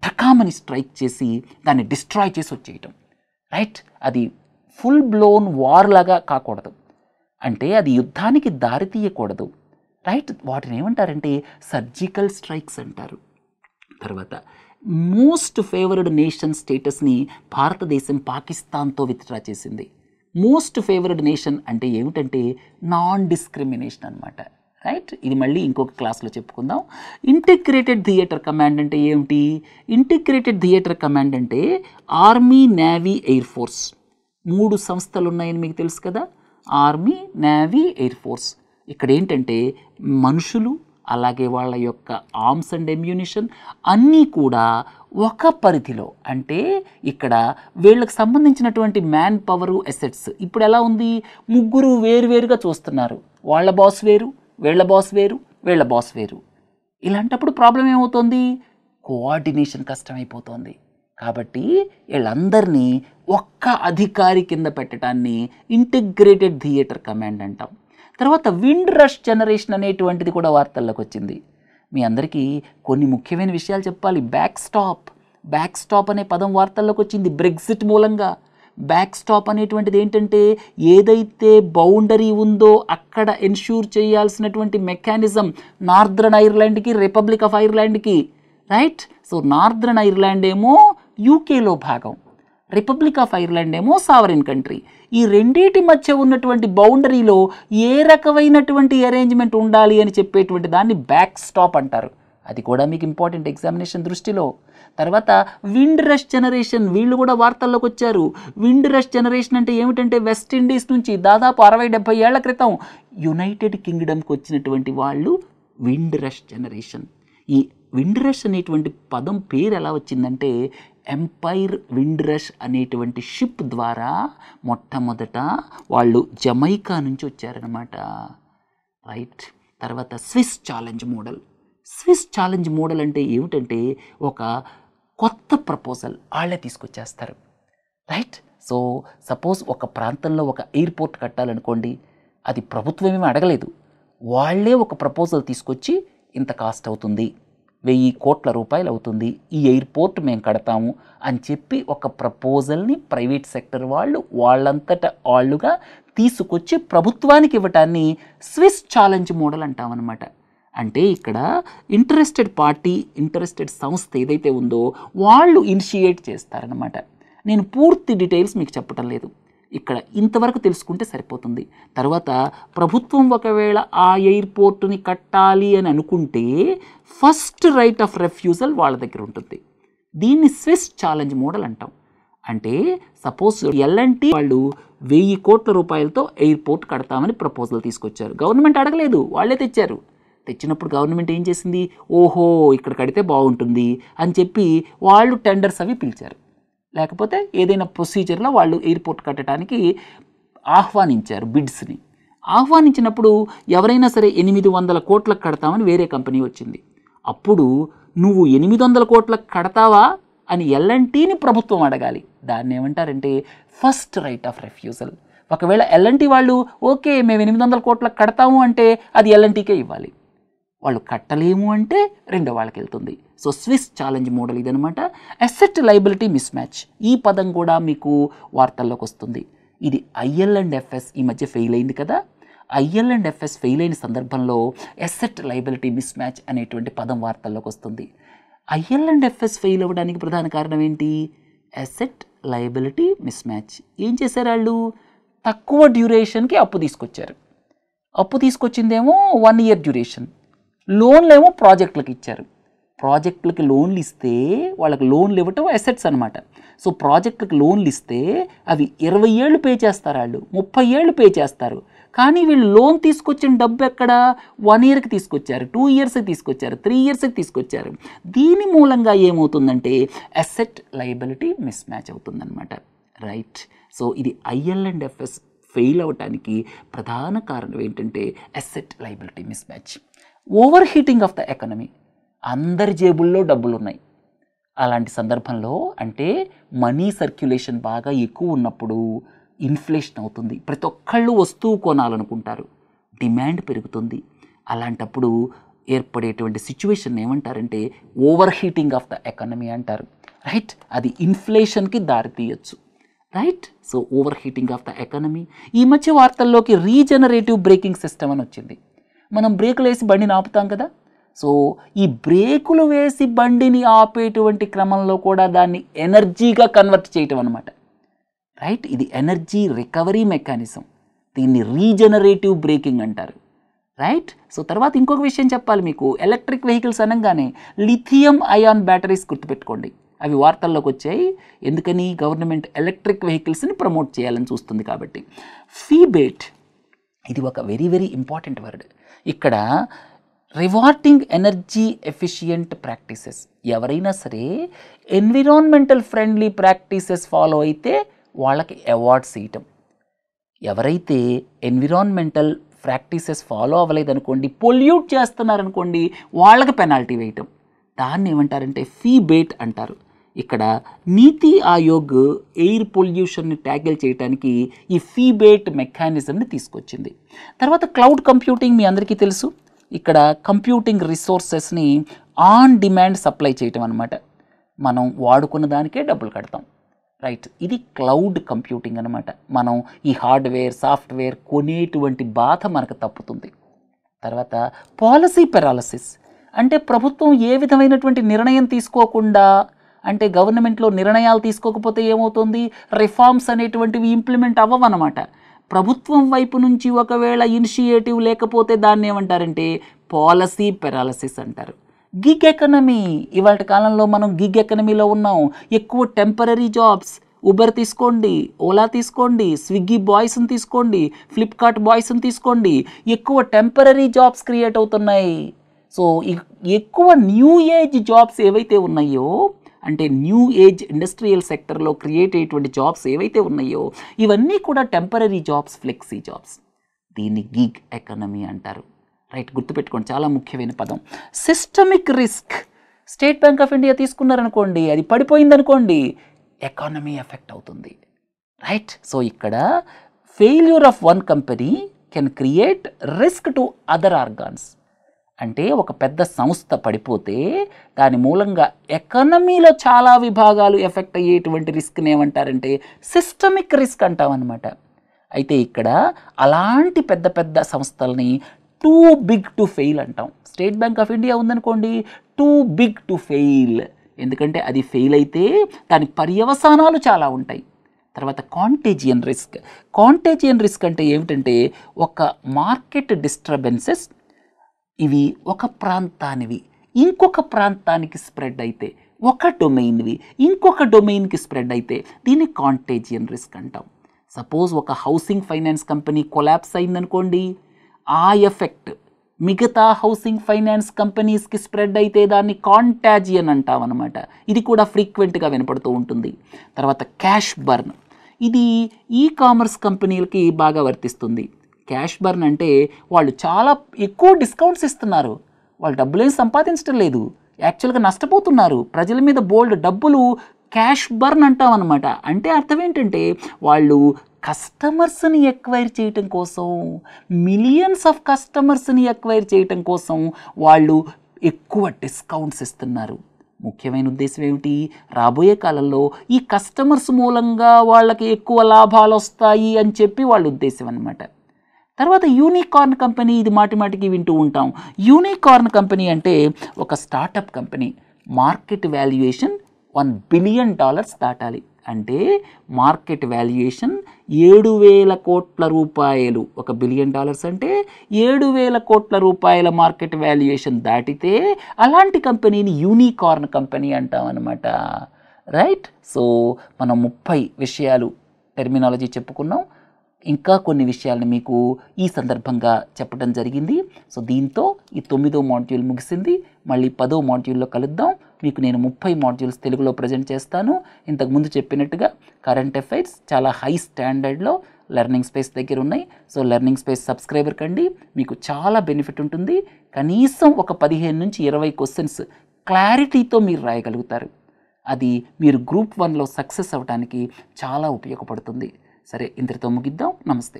టకామని స్ట్రైక్ చేసి దాన్ని డిస్ట్రాయ్ చేసి వచ్చేయటం. రైట్, అది ఫుల్ బ్లోన్ వార్ లాగా కాకూడదు, అంటే అది యుద్ధానికి దారి తీయకూడదు. రైట్, వాటిని ఏమంటారంటే సర్జికల్ స్ట్రైక్స్ అంటారు. తర్వాత మోస్ట్ ఫేవర్డ్ నేషన్ స్టేటస్ని భారతదేశం పాకిస్తాన్తో విత్డ్రా చేసింది. మోస్ట్ ఫేవర్డ్ నేషన్ అంటే ఏమిటంటే నాన్ డిస్క్రిమినేషన్ అనమాట. రైట్, ఇది మళ్ళీ ఇంకొక క్లాస్లో చెప్పుకుందాం. ఇంటిగ్రేటెడ్ థియేటర్ కమాండ్ అంటే ఏమిటి? ఇంటిగ్రేటెడ్ థియేటర్ కమాండ్ అంటే ఆర్మీ, నేవీ, ఎయిర్ ఫోర్స్, 3 సంస్థలు ఉన్నాయని మీకు తెలుసు కదా, ఆర్మీ, నేవీ, ఎయిర్ ఫోర్స్. ఇక్కడ ఏంటంటే మనుషులు అలాగే వాళ్ళ యొక్క ఆర్మ్స్ అండ్ ఎమ్యూనిషన్ అన్నీ కూడా ఒక పరిధిలో, అంటే ఇక్కడ వీళ్ళకి సంబంధించినటువంటి మ్యాన్ పవరు, ఎసెట్స్ ఇప్పుడు ఎలా ఉంది, ముగ్గురు వేరువేరుగా చూస్తున్నారు. వాళ్ళ బాస్ వేరు, వీళ్ళ బాస్ వేరు, వీళ్ళ బాస్ వేరు. ఇలాంటప్పుడు ప్రాబ్లం ఏమవుతుంది? కోఆర్డినేషన్ కష్టమైపోతుంది. కాబట్టి వీళ్ళందరినీ ఒక్క అధికారి కింద పెట్టడాన్ని ఇంటిగ్రేటెడ్ థియేటర్ కమాండ్ అంటాం. తర్వాత విండ్ రష్ జనరేషన్ అనేటువంటిది కూడా వార్తల్లోకి వచ్చింది. మీ అందరికీ కొన్ని ముఖ్యమైన విషయాలు చెప్పాలి. బ్యాక్ స్టాప్ అనే పదం వార్తల్లోకి వచ్చింది బ్రెగ్జిట్ మూలంగా. బ్యాక్ స్టాప్ అనేటువంటిది ఏంటంటే ఏదైతే బౌండరీ ఉందో అక్కడ ఎన్ష్యూర్ చేయాల్సినటువంటి మెకానిజం నార్దర్న్ ఐర్లాండ్కి, రిపబ్లిక్ ఆఫ్ ఐర్లాండ్కి, రైట్? సో నార్దర్న్ ఐర్లాండ్ ఏమో యూకేలో భాగం, రిపబ్లిక్ ఆఫ్ ఐర్లాండ్ ఏమో సావరిన్ కంట్రీ. ఈ రెండింటి మధ్య ఉన్నటువంటి బౌండరీలో ఏ రకమైనటువంటి అరేంజ్మెంట్ ఉండాలి అని చెప్పేటువంటి దాన్ని బ్యాక్ స్టాప్ అంటారు. అది కూడా మీకు ఇంపార్టెంట్ ఎగ్జామినేషన్ దృష్టిలో. తర్వాత విండ్ రష్ జనరేషన్, వీళ్ళు కూడా వార్తల్లోకి వచ్చారు. విండ్ రష్ జనరేషన్ అంటే ఏమిటంటే వెస్ట్ ఇండీస్ నుంచి దాదాపు 60-70 ఏళ్ల క్రితం యునైటెడ్ కింగ్డమ్కి వచ్చినటువంటి వాళ్ళు విండ్ రష్ జనరేషన్. ఈ విండ్ రష్ అనేటువంటి పదం పేరు ఎలా వచ్చిందంటే ఎంపైర్ విండ్ రష్ అనేటువంటి షిప్ ద్వారా మొట్టమొదట వాళ్ళు జమైకా నుంచి వచ్చారనమాట, రైట్? తర్వాత స్విస్ ఛాలెంజ్ మోడల్ అంటే ఏమిటంటే ఒక కొత్త ప్రపోజల్ వాళ్ళే తీసుకొచ్చేస్తారు, రైట్? సో సపోజ్ ఒక ప్రాంతంలో ఒక ఎయిర్పోర్ట్ కట్టాలనుకోండి, అది ప్రభుత్వం ఏమీ అడగలేదు, వాళ్ళే ఒక ప్రపోజల్ తీసుకొచ్చి ఇంత కాస్ట్ అవుతుంది, 1000 కోట్ల రూపాయలు అవుతుంది, ఈ ఎయిర్పోర్ట్ మేము కడతాము అని చెప్పి ఒక ప్రపోజల్ని ప్రైవేట్ సెక్టర్ వాళ్ళంతట వాళ్ళుగా తీసుకొచ్చి ప్రభుత్వానికి ఇవ్వటాన్ని స్విస్ ఛాలెంజ్ మోడల్ అంటామన్నమాట. అంటే ఇక్కడ ఇంట్రెస్టెడ్ సంస్థ ఏదైతే ఉందో వాళ్ళు ఇనిషియేట్ చేస్తారనమాట. నేను పూర్తి డీటెయిల్స్ మీకు చెప్పటం లేదు, ఇక్కడ ఇంతవరకు తెలుసుకుంటే సరిపోతుంది. తర్వాత ప్రభుత్వం ఒకవేళ ఆ ఎయిర్పోర్టుని కట్టాలి అని అనుకుంటే ఫస్ట్ రైట్ ఆఫ్ రెఫ్యూజల్ వాళ్ళ దగ్గర ఉంటుంది. దీన్ని స్విస్ ఛాలెంజ్ మోడల్ అంటాం. అంటే సపోజ్ ఎల్ఎన్టీ వాళ్ళు 1000 కోట్ల రూపాయలతో ఎయిర్పోర్ట్ కడతామని ప్రపోజల్ తీసుకొచ్చారు, గవర్నమెంట్ అడగలేదు, వాళ్ళే తెచ్చారు. తెచ్చినప్పుడు గవర్నమెంట్ ఏం చేసింది, ఓహో ఇక్కడ కడితే బాగుంటుంది అని చెప్పి వాళ్ళు టెండర్స్ అవి పిలిచారు, లేకపోతే ఏదైనా ప్రొసీజర్లో వాళ్ళు ఎయిర్పోర్ట్ కట్టడానికి ఆహ్వానించారు బిడ్స్ని. ఆహ్వానించినప్పుడు ఎవరైనా సరే 800 కోట్లకు కడతామని వేరే కంపెనీ వచ్చింది. అప్పుడు నువ్వు 800 కోట్లకు కడతావా అని ఎల్ఎన్టీని ప్రభుత్వం అడగాలి. దాన్ని ఏమంటారంటే ఫస్ట్ రైట్ ఆఫ్ రెఫ్యూజల్. ఒకవేళ ఎల్ఎన్టీ వాళ్ళు ఓకే మేము 800 కోట్లకు కడతాము అంటే అది ఎల్ఎన్టీకే ఇవ్వాలి, వాళ్ళు కట్టలేము అంటే రెండో వాళ్ళకి వెళ్తుంది. సో స్విస్ ఛాలెంజ్ మోడల్ ఇదనమాట. అసెట్ లయబిలిటీ మిస్ మ్యాచ్, ఈ పదం కూడా మీకు వార్తల్లోకి వస్తుంది. ఇది IL&FS ఈ మధ్య ఫెయిల్ అయింది కదా. IL&FS ఫెయిల్ అయిన సందర్భంలో అసెట్ లయబిలిటీ మిస్ మ్యాచ్ అనేటువంటి పదం వార్తల్లోకి వస్తుంది. IL&FS ఫెయిల్ అవ్వడానికి ప్రధాన కారణం ఏంటి? Asset liability miss match. ఏం చేశారు వాళ్ళు? తక్కువ డ్యూరేషన్కి అప్పు తీసుకొచ్చారు. అప్పు తీసుకొచ్చిందేమో 1 year డ్యూరేషన్, లోన్లేమో ప్రాజెక్టులకు ఇచ్చారు. ప్రాజెక్టులకి లోన్లు ఇస్తే వాళ్ళకి లోన్లు ఇవ్వటం అసెట్స్ అనమాట. సో ప్రాజెక్టులకు లోన్లు ఇస్తే అవి 20 ఏళ్ళు పే చేస్తారు, వాళ్ళు 30 ఏళ్ళు పే చేస్తారు. కానీ వీళ్ళు లోన్ తీసుకొచ్చిన డబ్బు ఎక్కడ? 1 yearకి తీసుకొచ్చారు, 2 yearsకి తీసుకొచ్చారు, 3 yearsకి తీసుకొచ్చారు. దీని మూలంగా ఏమవుతుందంటే అసెట్ లయబిలిటీ మిస్ మ్యాచ్ అవుతుందన్నమాట, రైట్? సో ఇది IL&FS ఫెయిల్ అవ్వటానికి ప్రధాన కారణం ఏంటంటే asset liability miss match. Over heating of the economy, అందరి జేబుల్లో డబ్బులు ఉన్నాయి. అలాంటి సందర్భంలో అంటే మనీ సర్క్యులేషన్ బాగా ఎక్కువ ఉన్నప్పుడు ఇన్ఫ్లేషన్ అవుతుంది, ప్రతి ఒక్కళ్ళు వస్తువు కొనాలనుకుంటారు, డిమాండ్ పెరుగుతుంది. అలాంటప్పుడు ఏర్పడేటువంటి సిచ్యువేషన్ ఏమంటారంటే overheating of the economy అంటారు, రైట్? అది ఇన్ఫ్లేషన్కి దారితీయచ్చు, right? So overheating of the economy. ఈ మధ్య వార్తల్లోకి రీజనరేటివ్ బ్రేకింగ్ సిస్టమ్ అని వచ్చింది. మనం బ్రేకులు వేసి బండిని ఆపుతాం కదా, సో ఈ బ్రేకులు వేసి బండిని ఆపేటువంటి క్రమంలో కూడా దాన్ని ఎనర్జీగా కన్వర్ట్ చేయటం అనమాట, రైట్? ఇది ఎనర్జీ రికవరీ మెకానిజం, దీన్ని రీజనరేటివ్ బ్రేకింగ్ అంటారు, రైట్? సో తర్వాత ఇంకొక విషయం చెప్పాలి మీకు. ఎలక్ట్రిక్ వెహికల్స్ అనగానే లిథియం అయాన్ బ్యాటరీస్ గుర్తుపెట్టుకోండి, అవి వార్తల్లోకి వచ్చాయి. ఎందుకని? గవర్నమెంట్ ఎలక్ట్రిక్ వెహికల్స్ని ప్రమోట్ చేయాలని చూస్తుంది కాబట్టి. ఫీబేట్, ఇది ఒక వెరీ వెరీ ఇంపార్టెంట్ వర్డ్. ఇక్కడ రివార్డింగ్ ఎనర్జీ ఎఫిషియంట్ ప్రాక్టీసెస్, ఎవరైనా సరే ఎన్విరాన్మెంటల్ ఫ్రెండ్లీ ప్రాక్టీసెస్ ఫాలో అయితే వాళ్ళకి అవార్డ్స్ ఇవ్వటం. ఎవరైతే ఎన్విరాన్మెంటల్ ప్రాక్టీసెస్ ఫాలో అవ్వలేదనుకోండి, పొల్యూట్ చేస్తున్నారనుకోండి, వాళ్ళకి పెనాల్టీ వేయటం. దాన్ని ఏమంటారంటే ఫీ బేట్ అంటారు. ఇక్కడ నీతి ఆయోగ్ ఎయిర్ పొల్యూషన్ని ట్యాకిల్ చేయడానికి ఈ ఫీ బేట్ మెకానిజంని తీసుకొచ్చింది. తర్వాత క్లౌడ్ కంప్యూటింగ్ మీ అందరికీ తెలుసు. ఇక్కడ కంప్యూటింగ్ రిసోర్సెస్ని ఆన్ డిమాండ్ సప్లై చేయటం అనమాట. మనం వాడుకున్న దానికే డబ్బులు కడతాం, రైట్. ఇది క్లౌడ్ కంప్యూటింగ్ అనమాట. మనం ఈ హార్డ్వేర్ సాఫ్ట్వేర్ కొనేటువంటి బాధ మనకు తప్పుతుంది. తర్వాత పాలసీ పెరాలసిస్ అంటే ప్రభుత్వం ఏ విధమైనటువంటి నిర్ణయం తీసుకోకుండా, అంటే గవర్నమెంట్లో నిర్ణయాలు తీసుకోకపోతే ఏమవుతుంది, రిఫార్మ్స్ అనేటువంటివి ఇంప్లిమెంట్ అవ్వవన్నమాట. ప్రభుత్వం వైపు నుంచి ఒకవేళ ఇనిషియేటివ్ లేకపోతే దాన్ని ఏమంటారంటే పాలసీ పెరాలసిస్ అంటారు. గిగ్ ఎకనమీ, ఇవాళ కాలంలో మనం గిగ్ ఎకనమీలో ఉన్నాం. ఎక్కువ టెంపరరీ జాబ్స్, ఉబర్ తీసుకోండి, ఓలా తీసుకోండి, స్విగ్గీ బాయ్స్ని తీసుకోండి, ఫ్లిప్కార్ట్ బాయ్స్ని తీసుకోండి, ఎక్కువ టెంపరరీ జాబ్స్ క్రియేట్ అవుతున్నాయి. సో ఎక్కువ న్యూ ఏజ్ జాబ్స్ ఏవైతే ఉన్నాయో, అంటే న్యూ ఏజ్ ఇండస్ట్రియల్ సెక్టర్లో క్రియేట్ అయ్యేటువంటి జాబ్స్ ఏవైతే ఉన్నాయో ఇవన్నీ కూడా టెంపరరీ జాబ్స్, ఫ్లెక్సీ జాబ్స్. దీన్ని గిగ్ ఎకనమీ అంటారు, రైట్. గుర్తుపెట్టుకోండి, చాలా ముఖ్యమైన పదం. Systemic risk, State Bank of India తీసుకున్నారనుకోండి, అది పడిపోయిందనుకోండి, ఎకానమీ ఎఫెక్ట్ అవుతుంది, రైట్. సో ఇక్కడ failure of one company can create risk to other organs. అంటే ఒక పెద్ద సంస్థ పడిపోతే దాని మూలంగా ఎకానమీలో చాలా విభాగాలు ఎఫెక్ట్ అయ్యేటువంటి రిస్క్ని ఏమంటారంటే సిస్టమిక్ రిస్క్ అంటామన్నమాట. అయితే ఇక్కడ అలాంటి పెద్ద పెద్ద సంస్థల్ని టూ బిగ్ టు ఫెయిల్ అంటాం. స్టేట్ బ్యాంక్ ఆఫ్ ఇండియా ఉందనుకోండి, టూ బిగ్ టు ఫెయిల్, ఎందుకంటే అది ఫెయిల్ అయితే దాని పర్యవసానాలు చాలా ఉంటాయి. తర్వాత కాంటేజియన్ రిస్క్. కాంటేజియన్ రిస్క్ అంటే ఏమిటంటే ఒక మార్కెట్ డిస్టర్బెన్సెస్, ఇవి ఒక ప్రాంతానివి ఇంకొక ప్రాంతానికి స్ప్రెడ్ అయితే, ఒక డొమైన్వి ఇంకొక డొమైన్కి స్ప్రెడ్ అయితే దీన్ని కాంటేజియన్ రిస్క్ అంటాం. సపోజ్ ఒక హౌసింగ్ ఫైనాన్స్ కంపెనీ కొలాప్స్ అయిందనుకోండి, ఆ ఎఫెక్ట్ మిగతా హౌసింగ్ ఫైనాన్స్ కంపెనీస్కి స్ప్రెడ్ అయితే దాన్ని కాంటాజియన్ అంటాం అనమాట. ఇది కూడా ఫ్రీక్వెంట్గా వినపడుతూ ఉంటుంది. తర్వాత క్యాష్ బర్న్, ఇది ఈ కామర్స్ కంపెనీలకి బాగా వర్తిస్తుంది. క్యాష్ బర్న్ అంటే వాళ్ళు చాలా ఎక్కువ డిస్కౌంట్స్ ఇస్తున్నారు, వాళ్ళు డబ్బులేం సంపాదించడం లేదు, యాక్చువల్గా నష్టపోతున్నారు, ప్రజల మీద బోల్డ్ డబ్బులు క్యాష్ బర్న్ అంటాం అనమాట. అంటే అర్థం ఏంటంటే వాళ్ళు కస్టమర్స్ని ఎక్వైర్ చేయటం కోసం, మిలియన్స్ ఆఫ్ కస్టమర్స్ని ఎక్వైర్ చేయటం కోసం వాళ్ళు ఎక్కువ డిస్కౌంట్స్ ఇస్తున్నారు. ముఖ్యమైన ఉద్దేశం ఏమిటి, రాబోయే కాలంలో ఈ కస్టమర్స్ మూలంగా వాళ్ళకి ఎక్కువ లాభాలు వస్తాయి అని చెప్పి వాళ్ళ ఉద్దేశం అనమాట. తర్వాత యూనికార్న్ కంపెనీ, ఇది మాటిమాటికి వింటూ ఉంటాం. యూనికార్న్ కంపెనీ అంటే ఒక startup company, market valuation $1 billion దాటాలి. అంటే మార్కెట్ వాల్యుయేషన్ 7,000 కోట్ల రూపాయలు. $1 బిలియన్ అంటే 7,000 కోట్ల రూపాయల మార్కెట్ వాల్యుయేషన్ దాటితే అలాంటి కంపెనీని యూనికార్న్ కంపెనీ అంటాం అనమాట, రైట్. సో మనం 30 విషయాలు టెర్మినాలజీ చెప్పుకున్నాం. ఇంకా కొన్ని విషయాలను మీకు ఈ సందర్భంగా చెప్పడం జరిగింది. సో దీంతో ఈ 9వ మాడ్యూల్ ముగిసింది. మళ్ళీ 10వ మాడ్యూల్లో కలుద్దాం. మీకు నేను 30 మాడ్యూల్స్ తెలుగులో ప్రజెంట్ చేస్తాను. ఇంతకుముందు చెప్పినట్టుగా కరెంట్ అఫైర్స్ చాలా హై స్టాండర్డ్లో లెర్నింగ్ స్పేస్ దగ్గర ఉన్నాయి. సో లెర్నింగ్ స్పేస్ సబ్స్క్రైబర్ కండి, మీకు చాలా బెనిఫిట్ ఉంటుంది. కనీసం ఒక 15 నుంచి 20 క్వశ్చన్స్ క్లారిటీతో మీరు రాయగలుగుతారు. అది మీరు గ్రూప్ 1లో సక్సెస్ అవ్వడానికి చాలా ఉపయోగపడుతుంది. సరే, ఇంతటితో ముగిద్దాం. నమస్తే.